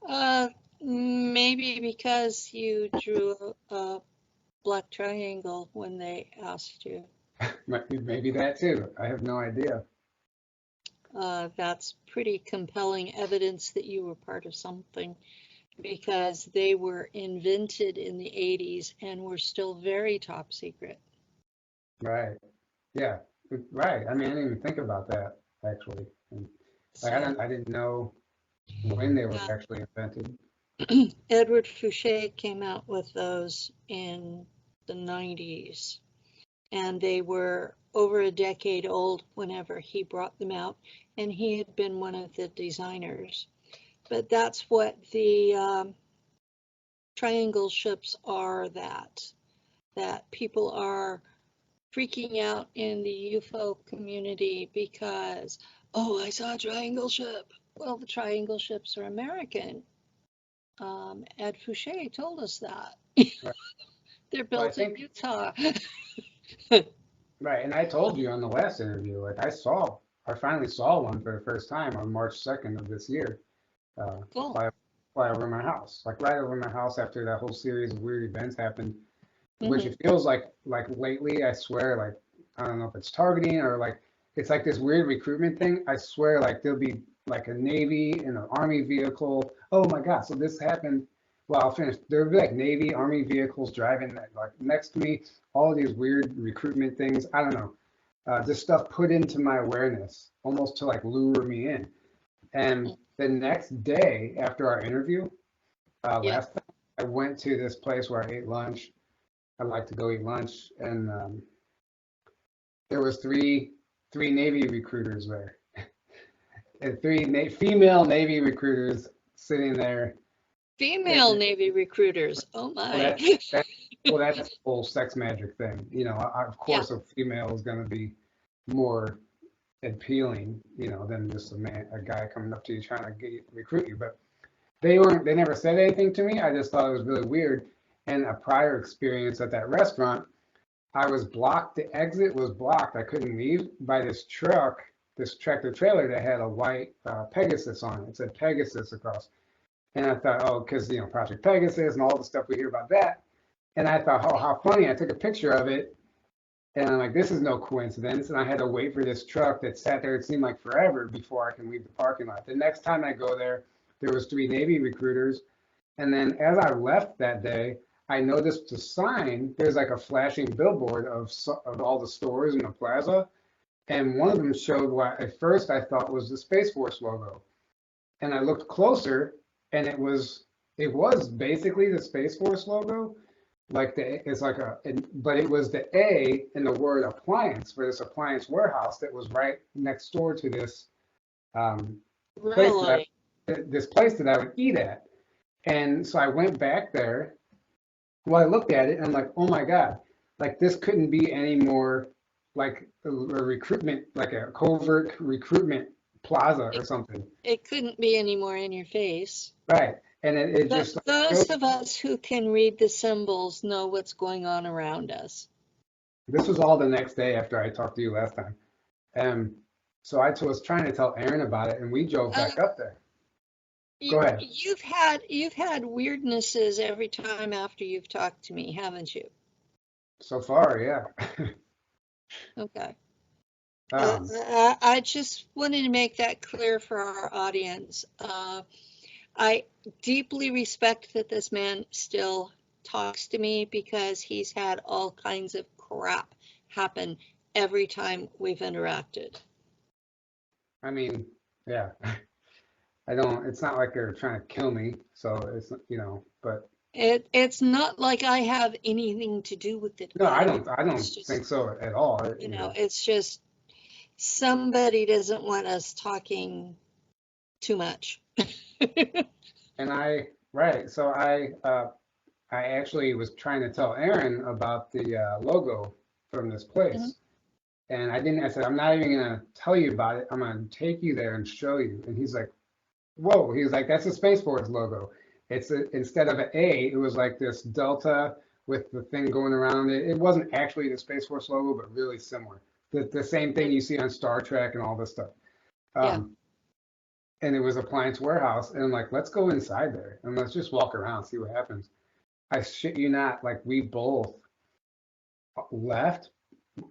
Speaker 1: Uh, Maybe because you drew a black triangle when they asked you.
Speaker 2: Maybe that too. I have no idea.
Speaker 1: That's pretty compelling evidence that you were part of something because they were invented in the 80s and were still very top secret.
Speaker 2: Right. Yeah. Right. I mean, I didn't even think about that actually. And, like
Speaker 1: So,
Speaker 2: I didn't know when they were
Speaker 1: yeah.
Speaker 2: actually invented.
Speaker 1: Edward Fouché came out with those in the 90s, and they were over a decade old whenever he brought them out, and he had been one of the designers. But that's what the triangle ships are, that people are freaking out in the UFO community because, oh, I saw a triangle ship. Well, the triangle ships are American. Ed Fouché told us that.
Speaker 2: Right.
Speaker 1: They're
Speaker 2: Well, I
Speaker 1: built in
Speaker 2: think
Speaker 1: Utah.
Speaker 2: right, and I told you on the last interview, like I finally saw one for the first time on March 2nd of this year. Uh,
Speaker 1: Cool.
Speaker 2: fly over my house, like right over my house after that whole series of weird events happened, which
Speaker 1: Hmm.
Speaker 2: it feels like lately, I swear, like I don't know if it's targeting or like it's like this weird recruitment thing. I swear, like there'll be like a Navy and an Army vehicle. Oh my God, so this happened. Well, I'll finish. There'll be like Navy, Army vehicles driving like next to me. All these weird recruitment things. I don't know. This stuff put into my awareness almost to like lure me in. And the next day after our interview,
Speaker 1: Yeah.
Speaker 2: last time, I went to this place where I ate lunch. I like to go eat lunch, and there was three Navy recruiters there, and female Navy recruiters sitting there.
Speaker 1: Female
Speaker 2: And,
Speaker 1: Navy recruiters. Oh
Speaker 2: well,
Speaker 1: my.
Speaker 2: that's the whole sex magic thing. Of
Speaker 1: Yeah.
Speaker 2: course, a female is going to be more appealing, than just a guy coming up to you trying to recruit you. But they never said anything to me. I just thought it was really weird. And a prior experience at that restaurant, I was blocked. The exit was blocked. I couldn't leave by this truck, this tractor trailer that had a white Pegasus on it. It said Pegasus across. And I thought, oh, because, Project Pegasus and all the stuff we hear about that. And I thought, oh, how funny. I took a picture of it. And I'm like, this is no coincidence. And I had to wait for this truck that sat there, it seemed like forever before I can leave the parking lot. The next time I go there, there was three Navy recruiters. And then as I left that day, I noticed the sign. There's like a flashing billboard of all the stores in the plaza. And one of them showed what at first I thought was the Space Force logo. And I looked closer and it was basically the Space Force logo, like it's like but it was the A in the word appliance for this appliance warehouse that was right next door to this um, place that
Speaker 1: Really?
Speaker 2: this place that I would eat at. And so I went back there. Well, I looked at it and I'm like, oh my God, like this couldn't be any more like a recruitment, like a covert recruitment plaza or
Speaker 1: It,
Speaker 2: something.
Speaker 1: it couldn't be any more in your face.
Speaker 2: Right. And it just
Speaker 1: Those
Speaker 2: showed,
Speaker 1: of us who can read the symbols know what's going on around us.
Speaker 2: this was all the next day after I talked to you last time. Um, so I was trying to tell Aaron about it and we drove
Speaker 1: Uh,
Speaker 2: back up there. Go ahead.
Speaker 1: you've had weirdnesses every time after you've talked to me, haven't you?
Speaker 2: So far, yeah.
Speaker 1: Okay.
Speaker 2: Um,
Speaker 1: I just wanted to make that clear for our audience. I deeply respect that this man still talks to me because he's had all kinds of crap happen every time we've interacted.
Speaker 2: I mean, yeah. I don't, it's not like they're trying to kill me, so it's, but
Speaker 1: It's not like I have anything to do with it
Speaker 2: no, I
Speaker 1: either.
Speaker 2: don't, I
Speaker 1: It's
Speaker 2: don't
Speaker 1: just,
Speaker 2: think so at all.
Speaker 1: it's just somebody doesn't want us talking too much.
Speaker 2: And right, so I actually was trying to tell Aaron about the logo from this
Speaker 1: Mhm.
Speaker 2: place. And I said, I'm not even gonna tell you about it. I'm gonna take you there and show you. And he's like, whoa, he's like, that's the Space Force logo. Instead of an A, it was like this delta with the thing going around it. It wasn't actually the Space Force logo, but really similar. The same thing you see on Star Trek and all this stuff.
Speaker 1: Yeah.
Speaker 2: Um, and it was Appliance Warehouse. And I'm like, let's go inside there and let's just walk around, see what happens. I shit you not, like we both left.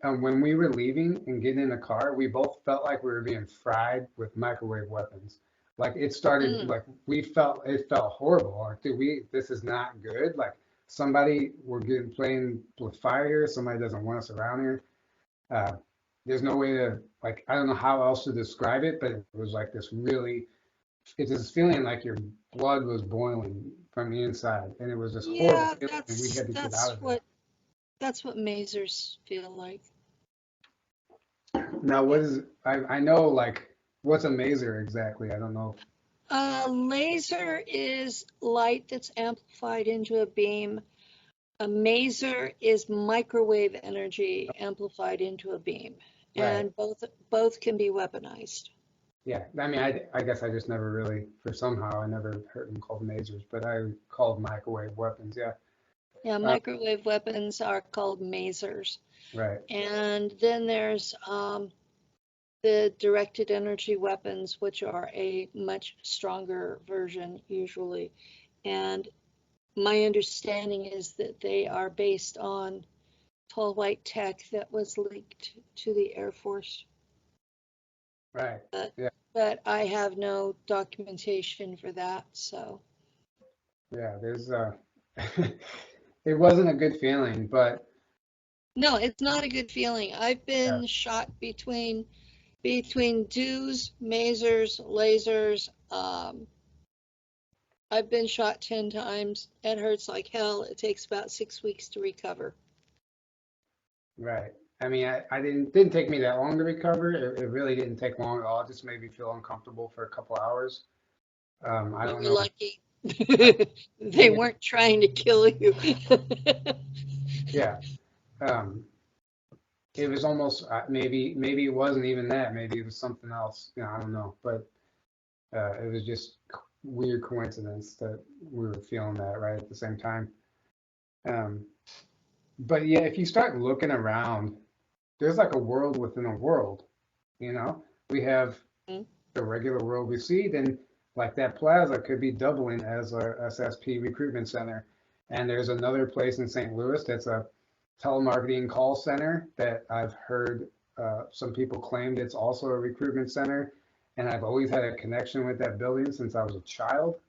Speaker 2: And when we were leaving and getting in the car, we both felt like we were being fried with microwave weapons. Like it started,
Speaker 1: Mm.
Speaker 2: like it felt horrible. Like, dude, this is not good. Like we're getting playing with fire here. Somebody doesn't want us around here. Uh, there's no way to, like, I don't know how else to describe it, but it was like it's this feeling like your blood was boiling from the inside. And it was this horrible
Speaker 1: Yeah,
Speaker 2: feeling. And we had to get out of there.
Speaker 1: that's what masers feel like.
Speaker 2: Now,
Speaker 1: Yeah.
Speaker 2: I know, like, what's a maser exactly? I don't know.
Speaker 1: Laser is light that's amplified into a beam. A maser is microwave energy amplified into a beam,
Speaker 2: Right.
Speaker 1: and both can be weaponized.
Speaker 2: Yeah. I mean, I guess I just never really, for somehow, I never heard them called masers, but I called microwave weapons. Yeah.
Speaker 1: Yeah,
Speaker 2: Uh,
Speaker 1: microwave weapons are called masers.
Speaker 2: right.
Speaker 1: And then there's the directed energy weapons, which are a much stronger version usually. And my understanding is that they are based on tall white tech that was leaked to the Air Force.
Speaker 2: Right.
Speaker 1: But,
Speaker 2: Yeah.
Speaker 1: but I have no documentation for that. So,
Speaker 2: Yeah. It wasn't a good feeling, but
Speaker 1: no, it's not a good feeling. I've
Speaker 2: yeah.
Speaker 1: been shot between dews, masers, lasers. I've been shot 10 times. It hurts like hell. It takes about 6 weeks to recover.
Speaker 2: Right. I mean, I didn't take me that long to recover. It really didn't take long at all. It just made me feel uncomfortable for a couple hours. I
Speaker 1: You
Speaker 2: don't
Speaker 1: were
Speaker 2: know.
Speaker 1: lucky.
Speaker 2: I,
Speaker 1: They
Speaker 2: yeah.
Speaker 1: weren't trying to kill you.
Speaker 2: Yeah. Um, it was almost maybe it wasn't even that. Maybe it was something else. I don't know. But it was just weird coincidence that we were feeling that right at the same time. Um, but yeah, if you start looking around, there's like a world within a world. You know, we have the regular world we see. Then like that plaza could be doubling as a SSP recruitment center. And there's another place in St. Louis that's a telemarketing call center that I've heard some people claimed it's also a recruitment center. And I've always had a connection with that building since I was a child.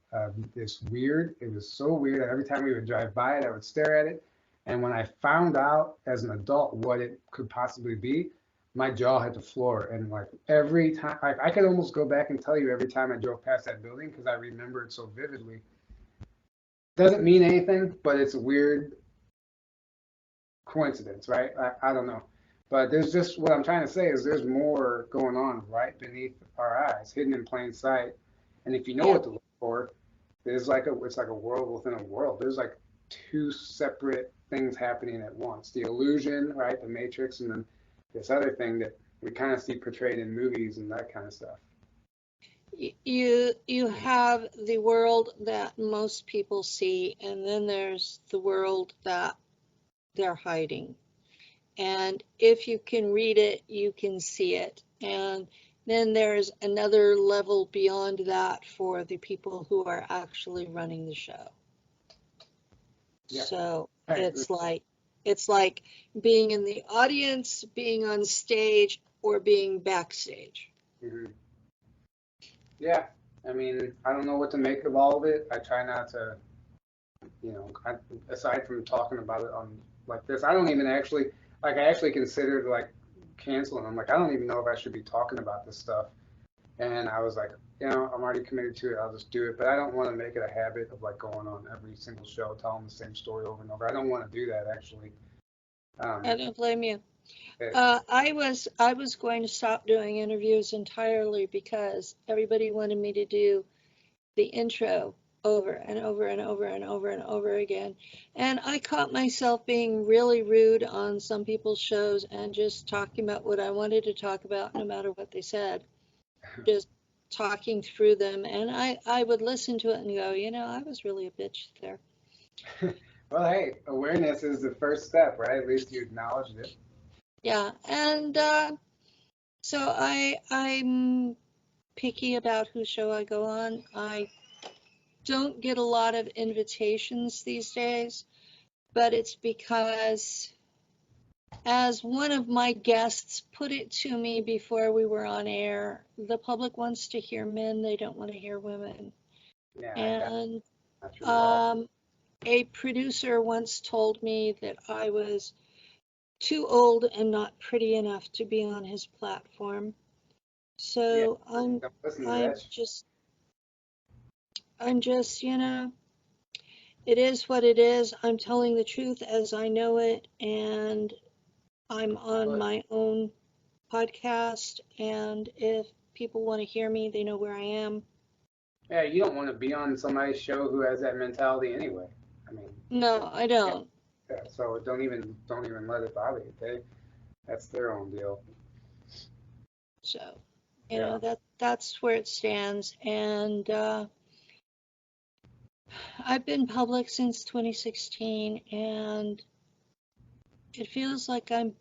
Speaker 2: It's weird. It was so weird. Every time we would drive by it, I would stare at it. And when I found out as an adult what it could possibly be, my jaw hit the floor. And like every time, I could almost go back and tell you every time I drove past that building because I remember it so vividly. Doesn't mean anything, but it's weird. coincidence, right? I don't know. But there's just what I'm trying to say is there's more going on right beneath our eyes, hidden in plain sight. And if you know
Speaker 1: Yeah.
Speaker 2: what to look for, there's like a it's like a world within a world. There's like two separate things happening at once. The illusion, right? The matrix, and then this other thing that we kind of see portrayed in movies and that kind of stuff.
Speaker 1: You have the world that most people see, and then there's the world that they're hiding. And if you can read it, you can see it. And then there's another level beyond that for the people who are actually running the show.
Speaker 2: Yeah.
Speaker 1: So
Speaker 2: Right.
Speaker 1: it's like being in the audience, being on stage, or being backstage.
Speaker 2: Mhm. Yeah. I mean, I don't know what to make of all of it. I try not to, aside from talking about it on like this, I don't even actually like. I actually considered like canceling. I'm like, I don't even know if I should be talking about this stuff. And I was like, I'm already committed to it. I'll just do it. But I don't want to make it a habit of like going on every single show, telling the same story over and over. I don't want to do that actually.
Speaker 1: I
Speaker 2: Um,
Speaker 1: don't blame you.
Speaker 2: it,
Speaker 1: I was going to stop doing interviews entirely because everybody wanted me to do the intro over and over and over and over and over again. And I caught myself being really rude on some people's shows and just talking about what I wanted to talk about, no matter what they said, just talking through them. And I would listen to it and go, I was really a bitch there.
Speaker 2: well, hey, awareness is the first step, right? At least you acknowledged it.
Speaker 1: Yeah. And so I'm picky about whose show I go on. I don't get a lot of invitations these days, but it's because, as one of my guests put it to me before we were on air, the public wants to hear men, they don't want to hear women.
Speaker 2: Yeah, that's
Speaker 1: And
Speaker 2: not true at all.
Speaker 1: um, a producer once told me that I was too old and not pretty enough to be on his platform.
Speaker 2: Yeah,
Speaker 1: So
Speaker 2: don't listen to
Speaker 1: I'm
Speaker 2: that.
Speaker 1: just, it is what it is. I'm telling the truth as I know it, and I'm on
Speaker 2: But
Speaker 1: my own podcast, and if people want to hear me, they know where I am.
Speaker 2: yeah, you don't want to be on somebody's show who has that mentality anyway. I mean,
Speaker 1: No, I
Speaker 2: yeah,
Speaker 1: don't.
Speaker 2: yeah, so don't even let it bother you. That's their own deal.
Speaker 1: So,
Speaker 2: Yeah.
Speaker 1: that's where it stands. And I've been public since 2016, and it feels like I'm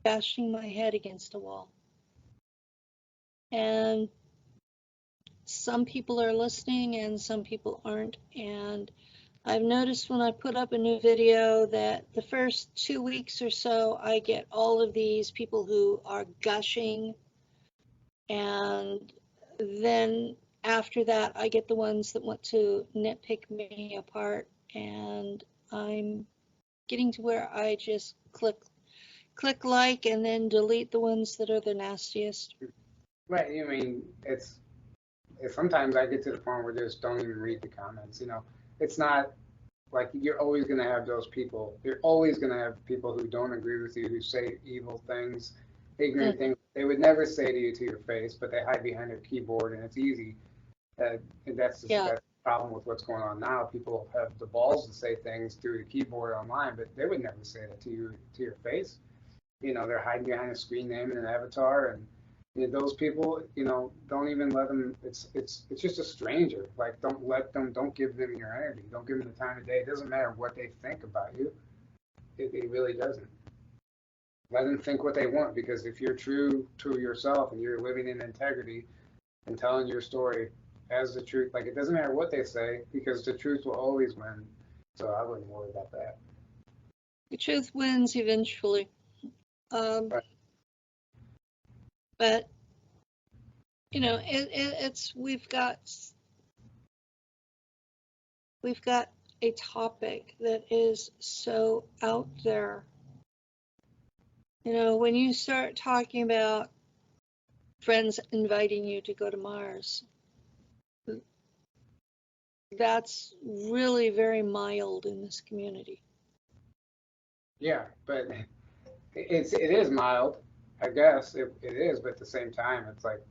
Speaker 1: bashing my head against a wall. And some people are listening, and some people aren't. And I've noticed when I put up a new video that the first 2 weeks or so, I get all of these people who are gushing, and then after that, I get the ones that want to nitpick me apart, and I'm getting to where I just click like and then delete the ones that are the nastiest.
Speaker 2: Right. I mean, sometimes I get to the point where I just don't even read the comments. It's not like you're always going to have those people. You're always going to have people who don't agree with you, who say evil things, ignorant
Speaker 1: Mhm.
Speaker 2: things they would never say to you to your face, but they hide behind their keyboard, and it's easy. And
Speaker 1: Yeah,
Speaker 2: that's the problem with what's going on now. People have the balls to say things through the keyboard online, but they would never say that to your face. They're hiding behind a screen name and an avatar, and those people, don't even let them. It's just a stranger. Like, don't let them. Don't give them your energy. Don't give them the time of day. It doesn't matter what they think about you. It really doesn't. Let them think what they want, because if you're true to yourself and you're living in integrity and telling your story as the truth, like, it doesn't matter what they say, because the truth will always win. So I wouldn't worry about that.
Speaker 1: the truth wins eventually. Um,
Speaker 2: But
Speaker 1: but it's we've got a topic that is so out there. When you start talking about friends inviting you to go to Mars, that's really very mild in this community.
Speaker 2: Yeah, but it is mild, I guess it is, but at the same time, it's like,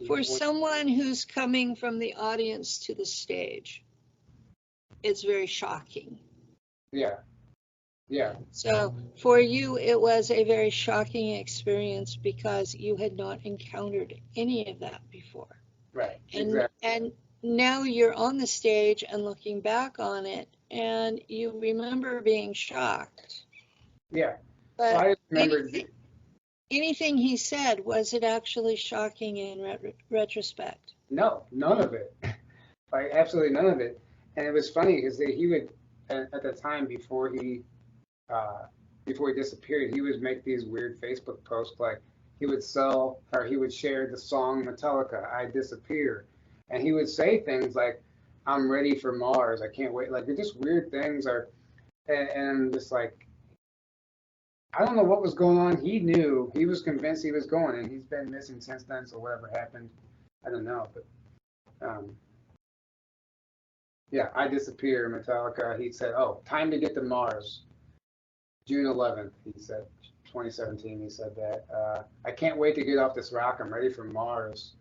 Speaker 1: For
Speaker 2: when,
Speaker 1: someone who's coming from the audience to the stage, it's very shocking.
Speaker 2: yeah, yeah,
Speaker 1: So for you, it was a very shocking experience because you had not encountered any of that before.
Speaker 2: right,
Speaker 1: And
Speaker 2: exactly,
Speaker 1: and now you're on the stage and looking back on it, and you remember being shocked.
Speaker 2: yeah. Well,
Speaker 1: But
Speaker 2: I just remember,
Speaker 1: anything he said, was it actually shocking in retrospect?
Speaker 2: no, none of it, like absolutely none of it. And it was funny because he would, at the time uh, before he disappeared, he would make these weird Facebook posts like he would sell or he would share the song Metallica, I Disappear. And he would say things like, I'm ready for Mars, I can't wait. Like they're just weird things are and just like I don't know what was going on. He knew, he was convinced he was going, and he's been missing since then, so whatever happened, I don't know. But yeah, I Disappear, Metallica. He said, oh, time to get to Mars. June 11th, he said, 2017, he said that. I can't wait to get off this rock. I'm ready for Mars.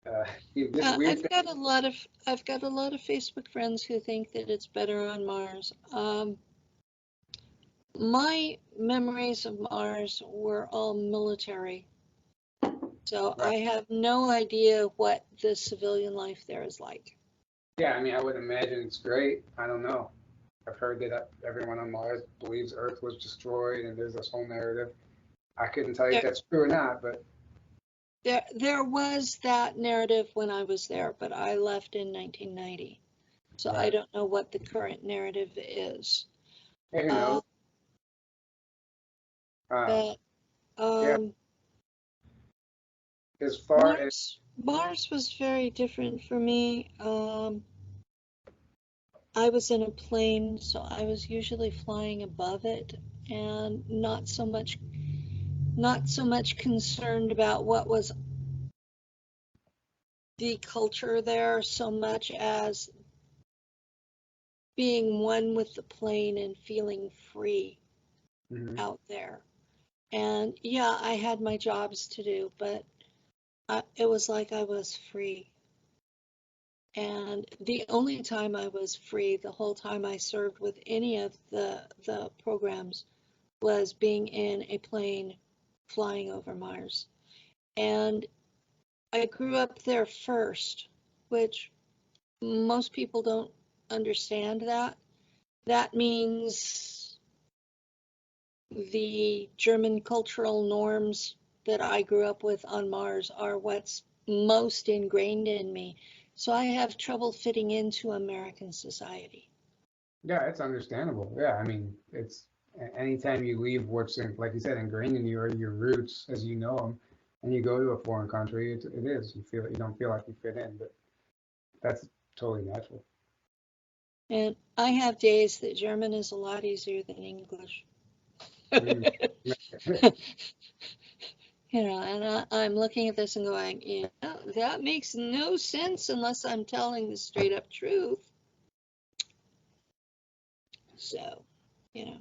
Speaker 2: Uh, this weird
Speaker 1: I've
Speaker 2: thing.
Speaker 1: got a lot of Facebook friends who think that it's better on Mars. My memories of Mars were all military, so
Speaker 2: Right.
Speaker 1: I have no idea what the civilian life there is like.
Speaker 2: Yeah, I mean, I would imagine it's great. I don't know. I've heard that everyone on Mars believes Earth was destroyed, and there's this whole narrative. I couldn't tell you if
Speaker 1: There,
Speaker 2: that's true or not, but
Speaker 1: there was that narrative when I was there, but I left in 1990, so I
Speaker 2: right.
Speaker 1: don't know what the current narrative is.
Speaker 2: Yeah, who knows?
Speaker 1: Uh,
Speaker 2: Um,
Speaker 1: but
Speaker 2: yeah,
Speaker 1: um,
Speaker 2: as far as
Speaker 1: Mars was very different for me. I was in a plane, so I was usually flying above it and not so much concerned about what was the culture there so much as being one with the plane and feeling free
Speaker 2: mhm.
Speaker 1: out there. And yeah, I had my jobs to do, but it was like I was free. And the only time I was free, the whole time I served with any of the programs, was being in a plane flying over Mars. And I grew up there first, which most people don't understand that. That means the German cultural norms that I grew up with on Mars are what's most ingrained in me. So I have trouble fitting into American society.
Speaker 2: Yeah, it's understandable. Yeah, I mean, anytime you leave what's like you said, ingrained in you or your roots as you know them, and you go to a foreign country, it is. You don't feel like you fit in, but that's totally natural.
Speaker 1: And I have days that German is a lot easier than English.
Speaker 2: Mm.
Speaker 1: And I'm looking at this and going, that makes no sense unless I'm telling the straight up truth. So, you know,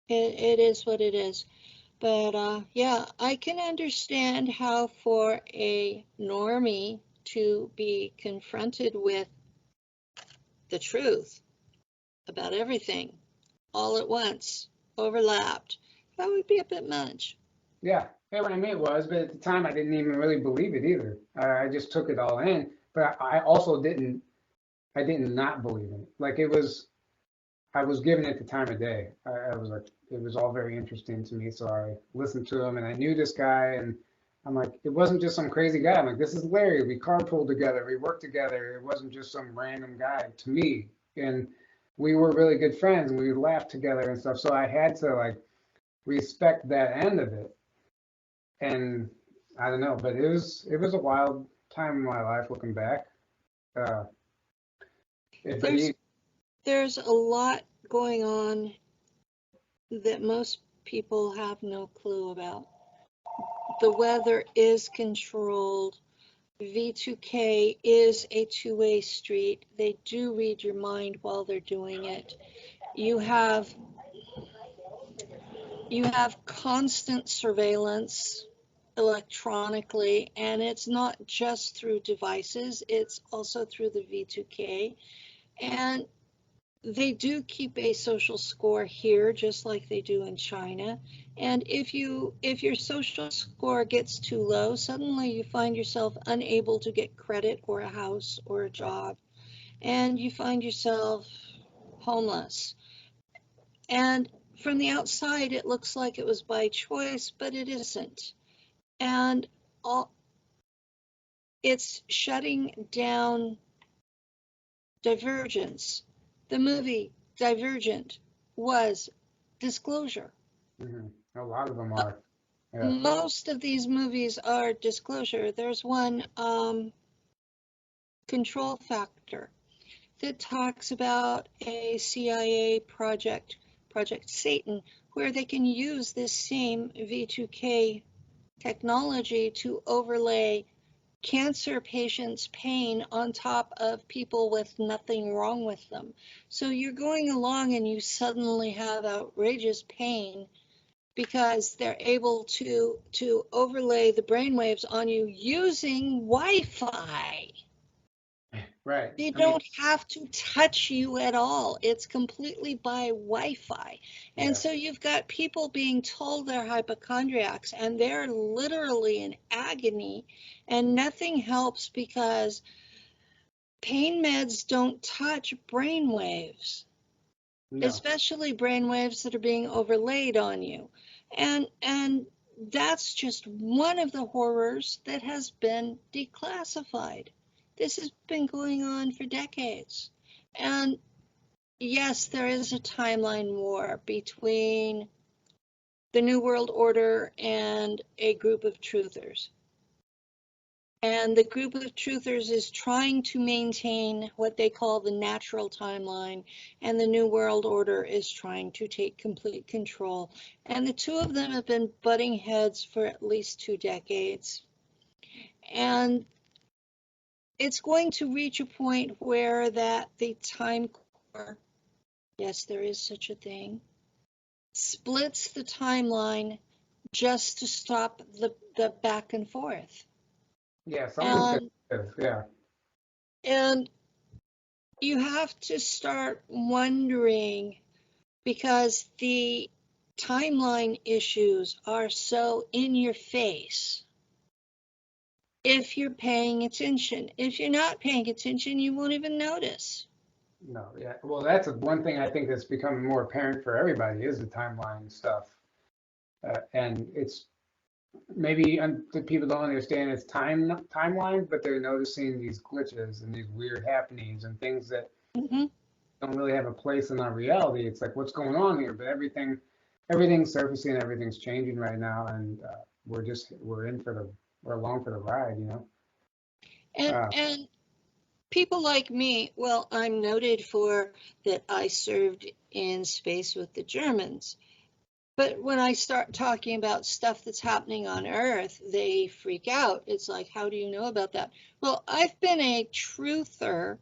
Speaker 1: it is what it is. But yeah, I can understand how for a normie to be confronted with the truth about everything all at once, overlapped, that would be a bit much.
Speaker 2: Yeah, yeah, what I mean it was, but at the time I didn't even really believe it either. I just took it all in, but I also I didn't not believe in it. Like I was giving it the time of day. I was like, it was all very interesting to me. So I listened to him and I knew this guy and I'm like, it wasn't just some crazy guy. I'm like, this is Larry. We carpooled together. We worked together. It wasn't just some random guy to me. And we were really good friends and we would laugh together and stuff. So I had to like respect that end of it. And I don't know, but it was a wild time in my life looking back. Uh, but
Speaker 1: There's there's a lot going on that most people have no clue about. The weather is controlled. V2K is a two-way street. They do read your mind while they're doing it. You have You have constant surveillance electronically, and it's not just through devices, it's also through the V2K. And they do keep a social score here, just like they do in China. And if your social score gets too low, suddenly you find yourself unable to get credit or a house or a job, and you find yourself homeless. And from the outside, it looks like it was by choice, but it isn't. And all, it's shutting down Divergence. The movie Divergent was disclosure.
Speaker 2: Hmm. A lot of them
Speaker 1: Uh,
Speaker 2: are. Yeah.
Speaker 1: Most of these movies are disclosure. There's one, Control Factor, that talks about a CIA project, Project Satan, where they can use this same V2K technology to overlay cancer patients' pain on top of people with nothing wrong with them. So you're going along and you suddenly have outrageous pain because they're able to overlay the brainwaves on you using Wi-Fi.
Speaker 2: Right.
Speaker 1: They
Speaker 2: I mean,
Speaker 1: don't have to touch you at all. It's completely by Wi-Fi. And
Speaker 2: yeah.
Speaker 1: so you've got people being told they're hypochondriacs and they're literally in agony, and nothing helps because pain meds don't touch brain waves,
Speaker 2: No.
Speaker 1: especially brain waves that are being overlaid on you. And that's just one of the horrors that has been declassified. This has been going on for decades. And yes, there is a timeline war between the New World Order and a group of truthers. And the group of truthers is trying to maintain what they call the natural timeline, and the New World Order is trying to take complete control. And the two of them have been butting heads for at least 2 decades. And it's going to reach a point where that the time core, yes, there is such a thing, splits the timeline just to stop the back and forth.
Speaker 2: Yeah, someone's gonna
Speaker 1: And
Speaker 2: live. Yeah.
Speaker 1: and you have to start wondering because the timeline issues are so in your face. If you're paying attention, if you're not paying attention, you won't even notice.
Speaker 2: No, yeah. Well, that's one thing I think that's becoming more apparent for everybody is the timeline stuff. And it's maybe the people don't understand its timeline, but they're noticing these glitches and these weird happenings and things that
Speaker 1: Mhm.
Speaker 2: don't really have a place in our reality. It's like, what's going on here? But everything's surfacing, everything's changing right now, and we're along for the ride, you know? Uh,
Speaker 1: And people like me, well, I'm noted for that I served in space with the Germans. But when I start talking about stuff that's happening on Earth, they freak out. It's like, how do you know about that? Well, I've been a truther,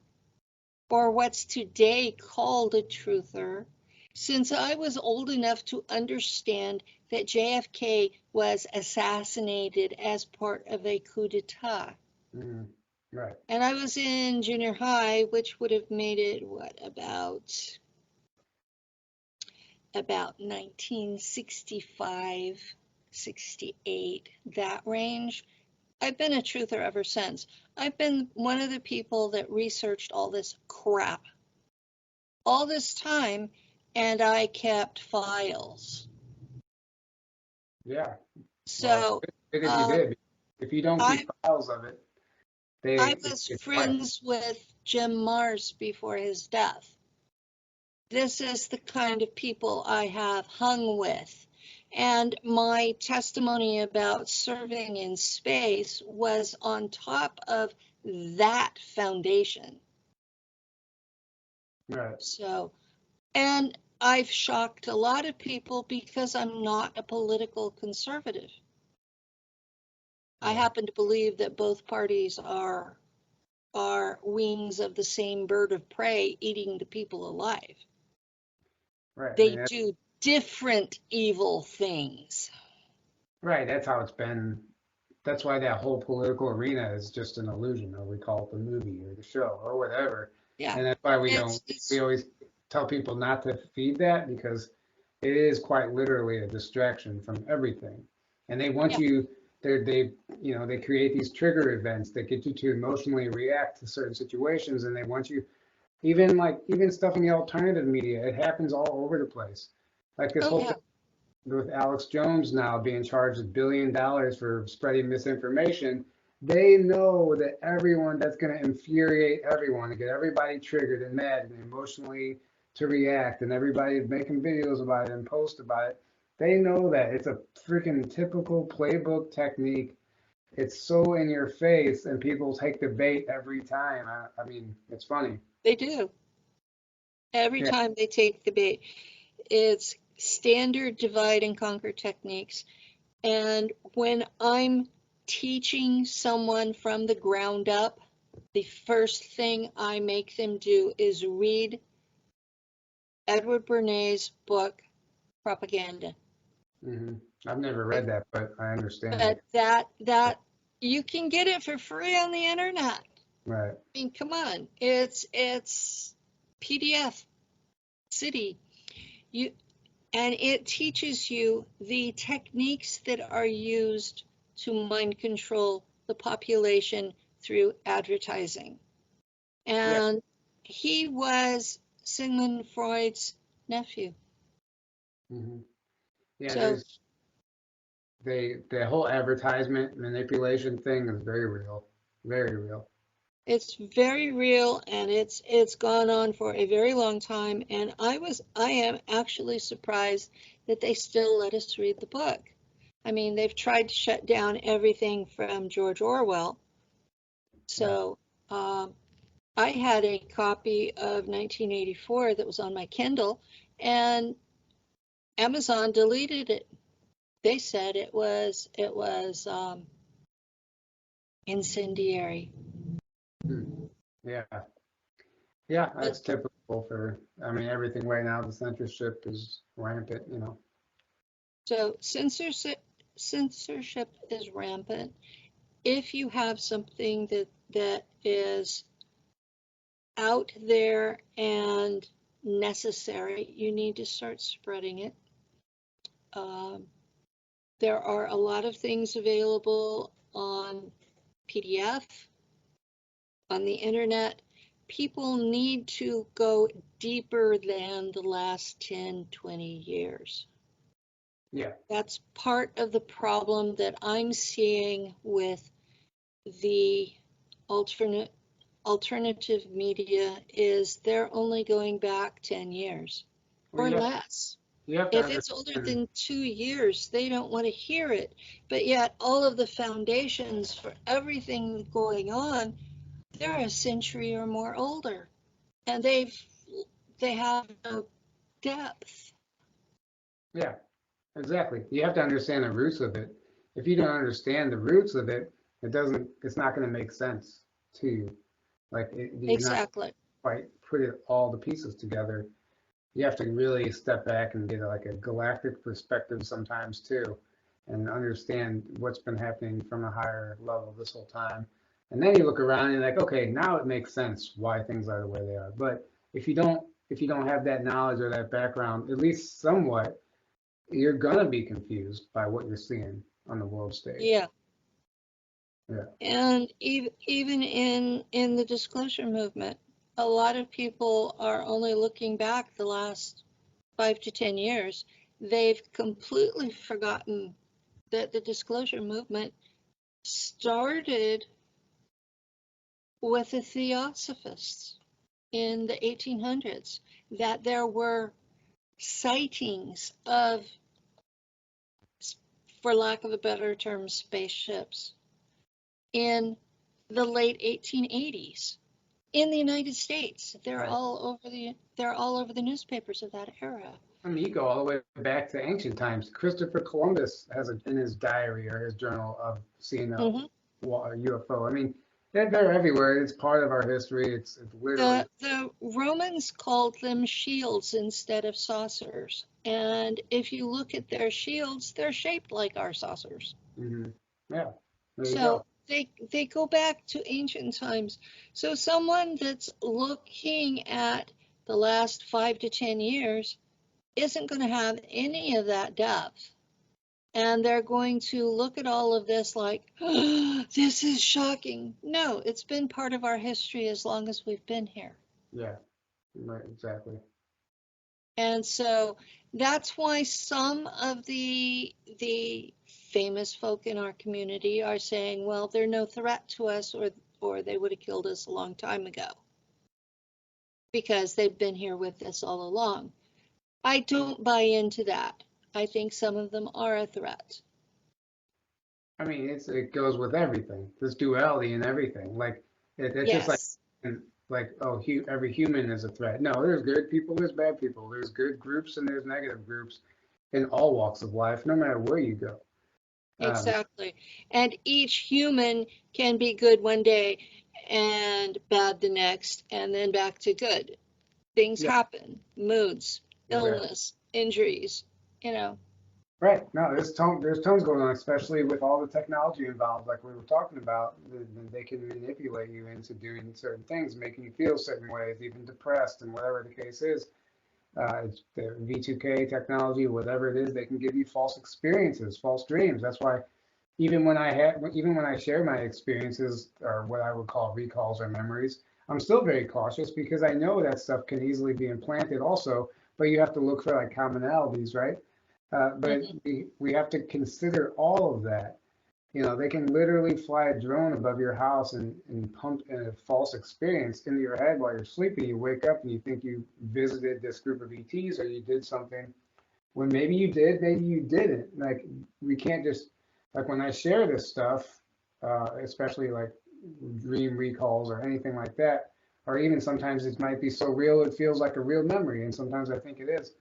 Speaker 1: or what's today called a truther, since I was old enough to understand that JFK was assassinated as part of a coup d'etat.
Speaker 2: mm, right.
Speaker 1: And I was in junior high, which would have made it, what, about 1965, 68, that range. I've been a truther ever since. I've been one of the people that researched all this crap all this time, and I kept files.
Speaker 2: Yeah. Well,
Speaker 1: So
Speaker 2: good if you
Speaker 1: um,
Speaker 2: did. If you don't keep
Speaker 1: I
Speaker 2: files of it,
Speaker 1: I
Speaker 2: it
Speaker 1: was
Speaker 2: gets away.
Speaker 1: friends with Jim Mars before his death. This is the kind of people I have hung with. And my testimony about serving in space was on top of that foundation.
Speaker 2: Right.
Speaker 1: So, and I've shocked a lot of people because I'm not a political conservative. I
Speaker 2: Yeah.
Speaker 1: happen to believe that both parties are wings of the same bird of prey eating the people alive.
Speaker 2: Right. I
Speaker 1: They
Speaker 2: mean,
Speaker 1: do. different evil things.
Speaker 2: Right, that's how it's been. That's why that whole political arena is just an illusion, or we call it the movie or the show or whatever.
Speaker 1: Yeah.
Speaker 2: And that's why we
Speaker 1: It's
Speaker 2: always tell people not to feed that because it is quite literally a distraction from everything. And they want
Speaker 1: yeah.
Speaker 2: you, they create these trigger events that get you to emotionally react to certain situations, and they want you, even stuff in the alternative media, it happens all over the place. Like this
Speaker 1: Oh
Speaker 2: whole
Speaker 1: yeah.
Speaker 2: with Alex Jones now being charged $1 billion for spreading misinformation, they know that everyone that's going to infuriate everyone to get everybody triggered and mad and emotionally to react and everybody making videos about it and post about it. They know that it's a freaking typical playbook technique. It's so in your face and people take the bait every time. I mean, it's funny.
Speaker 1: They do. Every
Speaker 2: Yeah,
Speaker 1: time they take the bait, it's standard divide and conquer techniques. And when I'm teaching someone from the ground up, the first thing I make them do is read Edward Bernays' book, Propaganda.
Speaker 2: hmm I've never
Speaker 1: Right?
Speaker 2: read that, but I understand it.
Speaker 1: But that you can get it for free on the internet.
Speaker 2: Right.
Speaker 1: I mean, come on. It's PDF City. You and it teaches you the techniques that are used to mind control the population through advertising.
Speaker 2: Yeah.
Speaker 1: And he was Sigmund Freud's nephew.
Speaker 2: hmm Yeah,
Speaker 1: So
Speaker 2: the whole advertisement manipulation thing is very real, very real.
Speaker 1: it's very real and it's gone on for a very long time. And I am actually surprised that they still let us read the book. I mean, they've tried to shut down everything from George Orwell.
Speaker 2: Yeah.
Speaker 1: So I had a copy of 1984 that was on my Kindle, and Amazon deleted it. They said it was incendiary.
Speaker 2: Hmm. Yeah. Yeah,
Speaker 1: But
Speaker 2: that's typical for, I mean, everything right now, the censorship is rampant, you know.
Speaker 1: so censorship is rampant. If you have something that is out there and necessary, you need to start spreading it. Um, there are a lot of things available on PDF, on the internet. People need to go deeper than the last 10, 20 years.
Speaker 2: Yeah.
Speaker 1: That's part of the problem that I'm seeing with the alternate alternative media is they're only going back 10 years
Speaker 2: Well,
Speaker 1: or less.
Speaker 2: you have to
Speaker 1: If it's older
Speaker 2: understand,
Speaker 1: than 2 years, they don't want to hear it. But yet, all of the foundations for everything going on, they're a century or more older, and they have no depth.
Speaker 2: yeah, exactly. You have to understand the roots of it. If you don't understand the roots of it, it's not going to make sense to you. You're not
Speaker 1: Exactly.
Speaker 2: quite put it all the pieces together. You have to really step back and get like a galactic perspective sometimes too, and understand what's been happening from a higher level this whole time. And then you look around and you're like, okay, now it makes sense why things are the way they are. But if you don't have that knowledge or that background, at least somewhat, you're gonna be confused by what you're seeing on the world stage.
Speaker 1: Yeah.
Speaker 2: Yeah.
Speaker 1: And even in the disclosure movement, a lot of people are only looking back the last 5 to 10 years. They've completely forgotten that the disclosure movement started with the Theosophists in the 1800s, that there were sightings of, for lack of a better term, spaceships in the late 1880s in the United States.
Speaker 2: Right.
Speaker 1: They're all over the newspapers of that era.
Speaker 2: I mean, you go all the way back to ancient times. Christopher Columbus has in his diary or his journal of seeing a
Speaker 1: Hmm.
Speaker 2: UFO. I mean, they're everywhere. It's part of our history. It's literally
Speaker 1: The Romans called them shields instead of saucers. And if you look at their shields, they're shaped like our saucers.
Speaker 2: hmm yeah. There you go.
Speaker 1: So they go back to ancient times. So someone that's looking at the last 5 to 10 years isn't going to have any of that depth. And they're going to look at all of this like, oh, this is shocking. No, it's been part of our history as long as we've been here.
Speaker 2: Yeah. Right. Exactly.
Speaker 1: And so that's why some of the famous folk in our community are saying, well, they're no threat to us, or they would have killed us a long time ago because they've been here with us all along. I don't buy into that. I think some of them are a threat.
Speaker 2: I mean, it goes with everything. This duality and everything. Like it's just like
Speaker 1: Yes,
Speaker 2: and like oh, every human is a threat. No, there's good people, there's bad people, there's good groups and there's negative groups in all walks of life, no matter where you go. Um,
Speaker 1: exactly. And each human can be good one day and bad the next, and then back to good. Things
Speaker 2: yeah,
Speaker 1: happen, moods,
Speaker 2: exactly.
Speaker 1: illness, injuries, you know.
Speaker 2: Right. No, there's tones going on, especially with all the technology involved, like we were talking about. They can manipulate you into doing certain things, making you feel certain ways, even depressed, and whatever the case is. It's the V2K technology, whatever it is, they can give you false experiences, false dreams. That's why even when I share my experiences or what I would call recalls or memories, I'm still very cautious because I know that stuff can easily be implanted also, but you have to look for like commonalities, right? But
Speaker 1: Mhm.
Speaker 2: we have to consider all of that. You know, they can literally fly a drone above your house and pump in a false experience into your head while you're sleeping. You wake up and you think you visited this group of ETs or you did something when maybe you did, maybe you didn't. Like we can't just like when I share this stuff, especially like dream recalls or anything like that, or even sometimes it might be so real it feels like a real memory, and sometimes I think it is.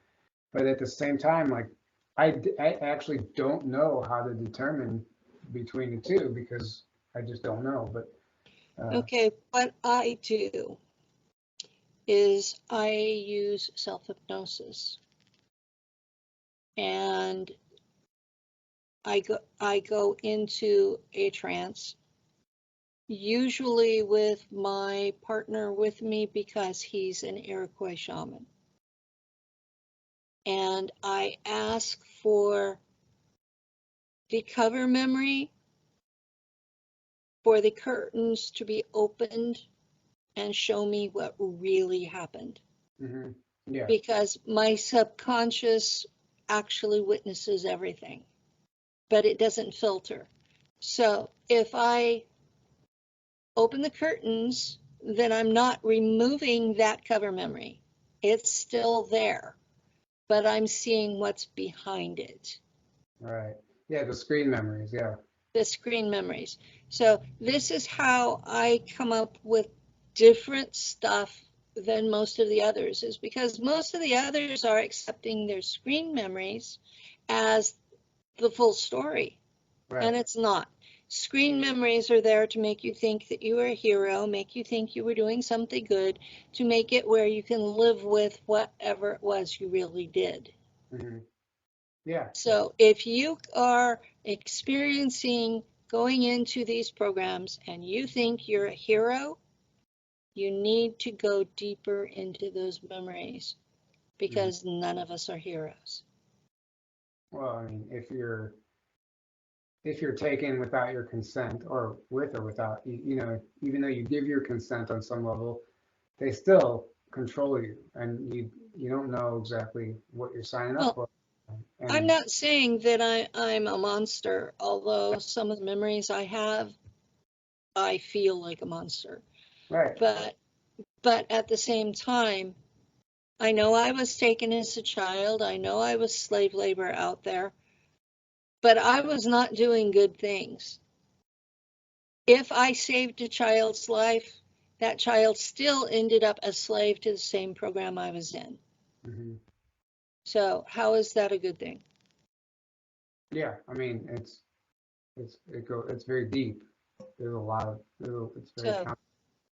Speaker 2: But at the same time, like I actually don't know how to determine between the two because I just don't know. But
Speaker 1: Okay, what I do is I use self-hypnosis, and I go into a trance, usually with my partner with me because he's an Iroquois shaman. And I ask for the cover memory, for the curtains to be opened and show me what really happened.
Speaker 2: hmm yeah,
Speaker 1: Because my subconscious actually witnesses everything, but it doesn't filter. So if I open the curtains, then I'm not removing that cover memory. It's still there, but I'm seeing what's behind it,
Speaker 2: right, yeah, the screen memories, yeah,
Speaker 1: the screen memories. So this is how I come up with different stuff than most of the others, is because most of the others are accepting their screen memories as the full story,
Speaker 2: right.
Speaker 1: and it's not. Screen memories are there to make you think that you were a hero, make you think you were doing something good, to make it where you can live with whatever it was you really did.
Speaker 2: hmm yeah,
Speaker 1: So if you are experiencing going into these programs and you think you're a hero, you need to go deeper into those memories
Speaker 2: hmm
Speaker 1: because none of us are heroes.
Speaker 2: well, I mean, if you're taken without your consent or with or without, you know, even though you give your consent on some level, they still control you and you don't know exactly what you're signing up
Speaker 1: Well,
Speaker 2: for.
Speaker 1: I'm
Speaker 2: And
Speaker 1: not saying that I'm a monster, although some of the memories I have, I feel like a monster.
Speaker 2: right,
Speaker 1: But at the same time, I know I was taken as a child. I know I was slave labor out there, but I was not doing good things. If I saved a child's life, that child still ended up a slave to the same program I was in.
Speaker 2: hmm
Speaker 1: So how is that a good thing?
Speaker 2: yeah, I mean, it's very deep. There's a lot of, it's very,
Speaker 1: So,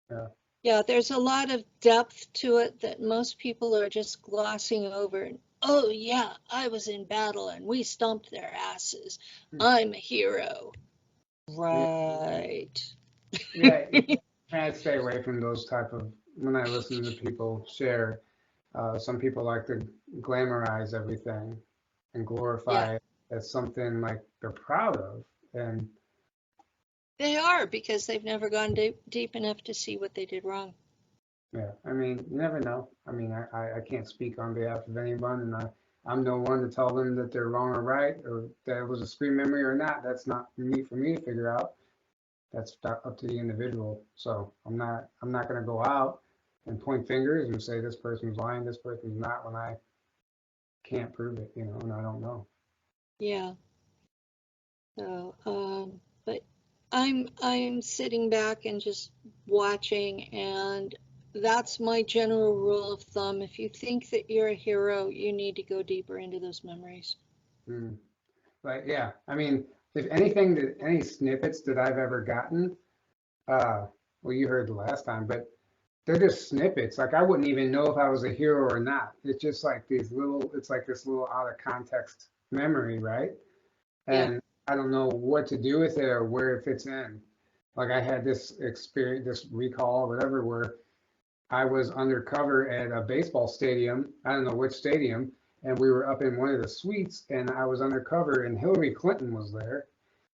Speaker 2: yeah.
Speaker 1: yeah, there's a lot of depth to it that most people are just glossing over. And, oh, yeah, I was in battle and we stomped their asses.
Speaker 2: Hmm.
Speaker 1: I'm a hero.
Speaker 2: Yeah,
Speaker 1: Right.
Speaker 2: yeah, I stay away from those type of, when I listen to people share, some people like to glamorize everything and
Speaker 1: Yeah,
Speaker 2: glorify it as something like they're proud of. And
Speaker 1: they are because they've never gone deep enough to see what they did wrong.
Speaker 2: yeah, I mean, you never know. I mean, I can't speak on behalf of anyone, and I'm no one to tell them that they're wrong or right, or that it was a screen memory or not. That's not for me to figure out. That's up to the individual. So I'm not going to go out and point fingers and say this person's lying, this person's not, when I can't prove it, and I don't know.
Speaker 1: Yeah. So, but I'm sitting back and just watching, and that's my general rule of thumb. If you think that you're a hero, you need to go deeper into those memories.
Speaker 2: Mm. But yeah, I mean, if anything, that any snippets that I've ever gotten, well, you heard the last time, but they're just snippets. Like I wouldn't even know if I was a hero or not. It's just like these little, it's like this little out of context memory, right?
Speaker 1: Yeah.
Speaker 2: And I don't know what to do with it or where it fits in. Like I had this experience, this recall, or whatever, where I was undercover at a baseball stadium. I don't know which stadium, and we were up in one of the suites, and I was undercover, and Hillary Clinton was there,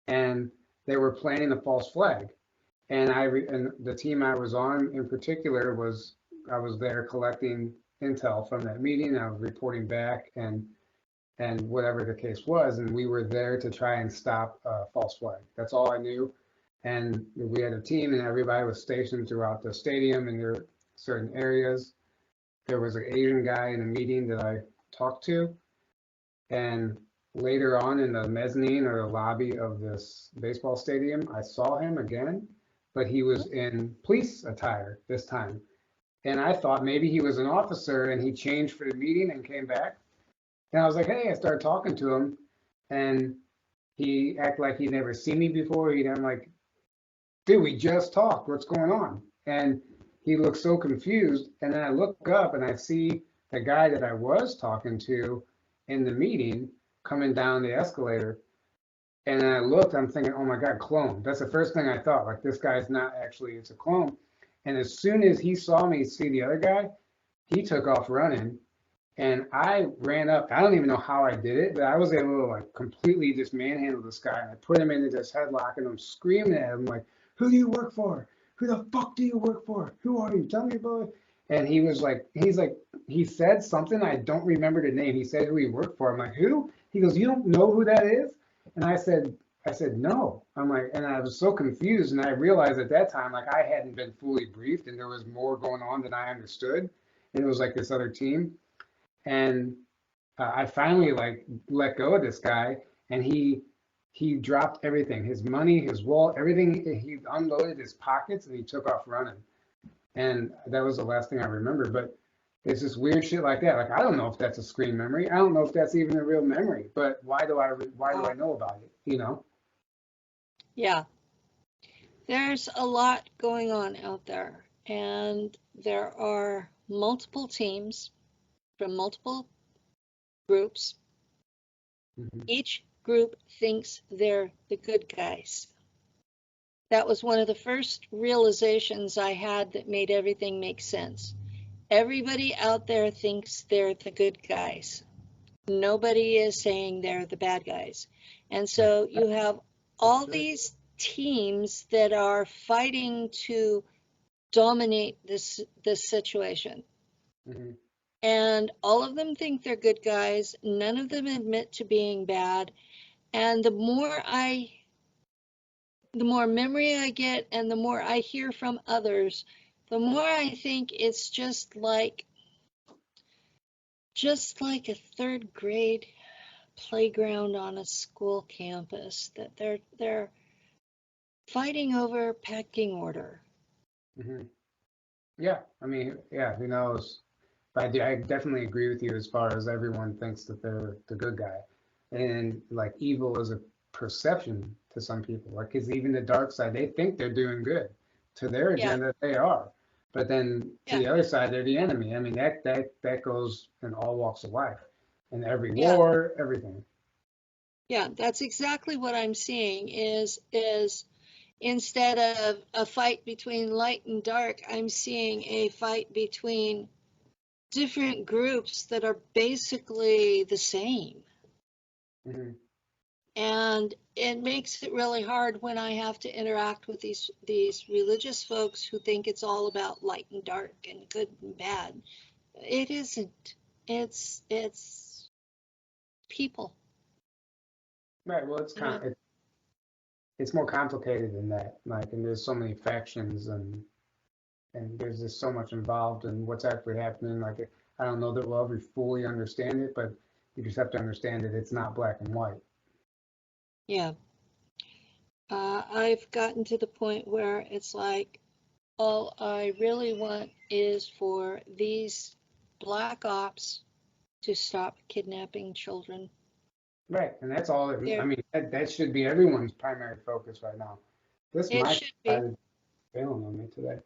Speaker 2: and they were planting a false flag. And and the team I was on in particular was I was there collecting intel from that meeting. I was reporting back and whatever the case was, and we were there to try and stop a false flag. That's all I knew. And we had a team, and everybody was stationed throughout the stadium in their certain areas. There was an Asian guy in a meeting that I talked to, and later on in the mezzanine or the lobby of this baseball stadium, I saw him again, but he was in police attire this time. And I thought maybe he was an officer and he changed for the meeting and came back. And I was like, hey, I started talking to him, and he acted like he'd never seen me before. I'm like, dude, we just talked. What's going on? And he looked so confused. And then I look up and I see the guy that I was talking to in the meeting coming down the escalator. And then I looked, I'm thinking, oh my God, clone. That's the first thing I thought. Like, this guy's not actually, it's a clone. And as soon as he saw me see the other guy, he took off running. And I ran up. I don't even know how I did it, but I was able to like completely just manhandle this guy. And I put him into this headlock and I'm screaming at him like, who do you work for? Who the fuck do you work for? Who are you? Tell me about it. And he was like, he said something. I don't remember the name. He said who he worked for. I'm like, who? He goes, you don't know who that is? And I said, no. I'm like, and I was so confused. And I realized at that time, like I hadn't been fully briefed and there was more going on than I understood. And it was like this other team. And I finally like let go of this guy, and he dropped everything, his money, his wallet, everything. He unloaded his pockets and he took off running. And that was the last thing I remember. But it's just weird shit like that. Like I don't know if that's a screen memory. I don't know if that's even a real memory. But why do I know about it? You know?
Speaker 1: Yeah. There's a lot going on out there, and there are multiple teams from multiple groups.
Speaker 2: Hmm.
Speaker 1: Each group thinks they're the good guys. That was one of the first realizations I had that made everything make sense. Everybody out there thinks they're the good guys. Nobody is saying they're the bad guys. And so you have
Speaker 2: That's
Speaker 1: all
Speaker 2: true.
Speaker 1: these teams that are fighting to dominate this situation.
Speaker 2: Hmm.
Speaker 1: And all of them think they're good guys. None of them admit to being bad. And the more memory I get and the more I hear from others, the more I think it's just like a third grade playground on a school campus that they're fighting over pecking order.
Speaker 2: Hmm. Yeah. I mean, yeah. Who knows? But I definitely agree with you as far as everyone thinks that they're the good guy, and like evil is a perception to some people. Like, because even the dark side, they think they're doing good. To their
Speaker 1: Yeah,
Speaker 2: agenda, they are. But then to
Speaker 1: yeah,
Speaker 2: the other side, they're the enemy. I mean, that goes in all walks of life, in every
Speaker 1: yeah,
Speaker 2: war, everything.
Speaker 1: yeah. That's exactly what I'm seeing is instead of a fight between light and dark, I'm seeing a fight between different groups that are basically the same.
Speaker 2: Hmm.
Speaker 1: And it makes it really hard when I have to interact with these religious folks who think it's all about light and dark and good and bad. It isn't. It's people,
Speaker 2: Right. Well,
Speaker 1: you know.
Speaker 2: it's more complicated than that. Like, and there's so many factions, and there's just so much involved in what's actually happening. Like, I don't know that we'll ever fully understand it, but you just have to understand that it's not black and white.
Speaker 1: Yeah. I've gotten to the point where it's like all I really want is for these black ops to stop kidnapping children.
Speaker 2: Right. And that's all that, I
Speaker 1: There,
Speaker 2: mean, that should be everyone's primary focus right now. This
Speaker 1: it
Speaker 2: mic
Speaker 1: should be.
Speaker 2: decided failing on me today.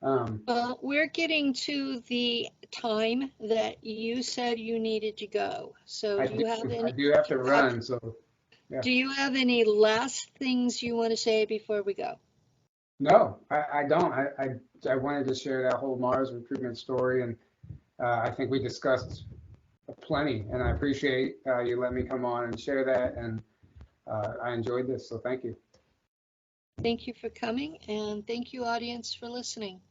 Speaker 2: Um,
Speaker 1: Well, we're getting to the time that you said you needed to go. So
Speaker 2: I
Speaker 1: do
Speaker 2: do,
Speaker 1: you have
Speaker 2: I
Speaker 1: any,
Speaker 2: do have to run. So yeah,
Speaker 1: do you have any last things you want to say before we go?
Speaker 2: no, I don't. I wanted to share that whole Mars recruitment story, and I think we discussed plenty, and I appreciate you letting me come on and share that, and I enjoyed this, so thank you.
Speaker 1: Thank you for coming, and thank you, audience, for listening.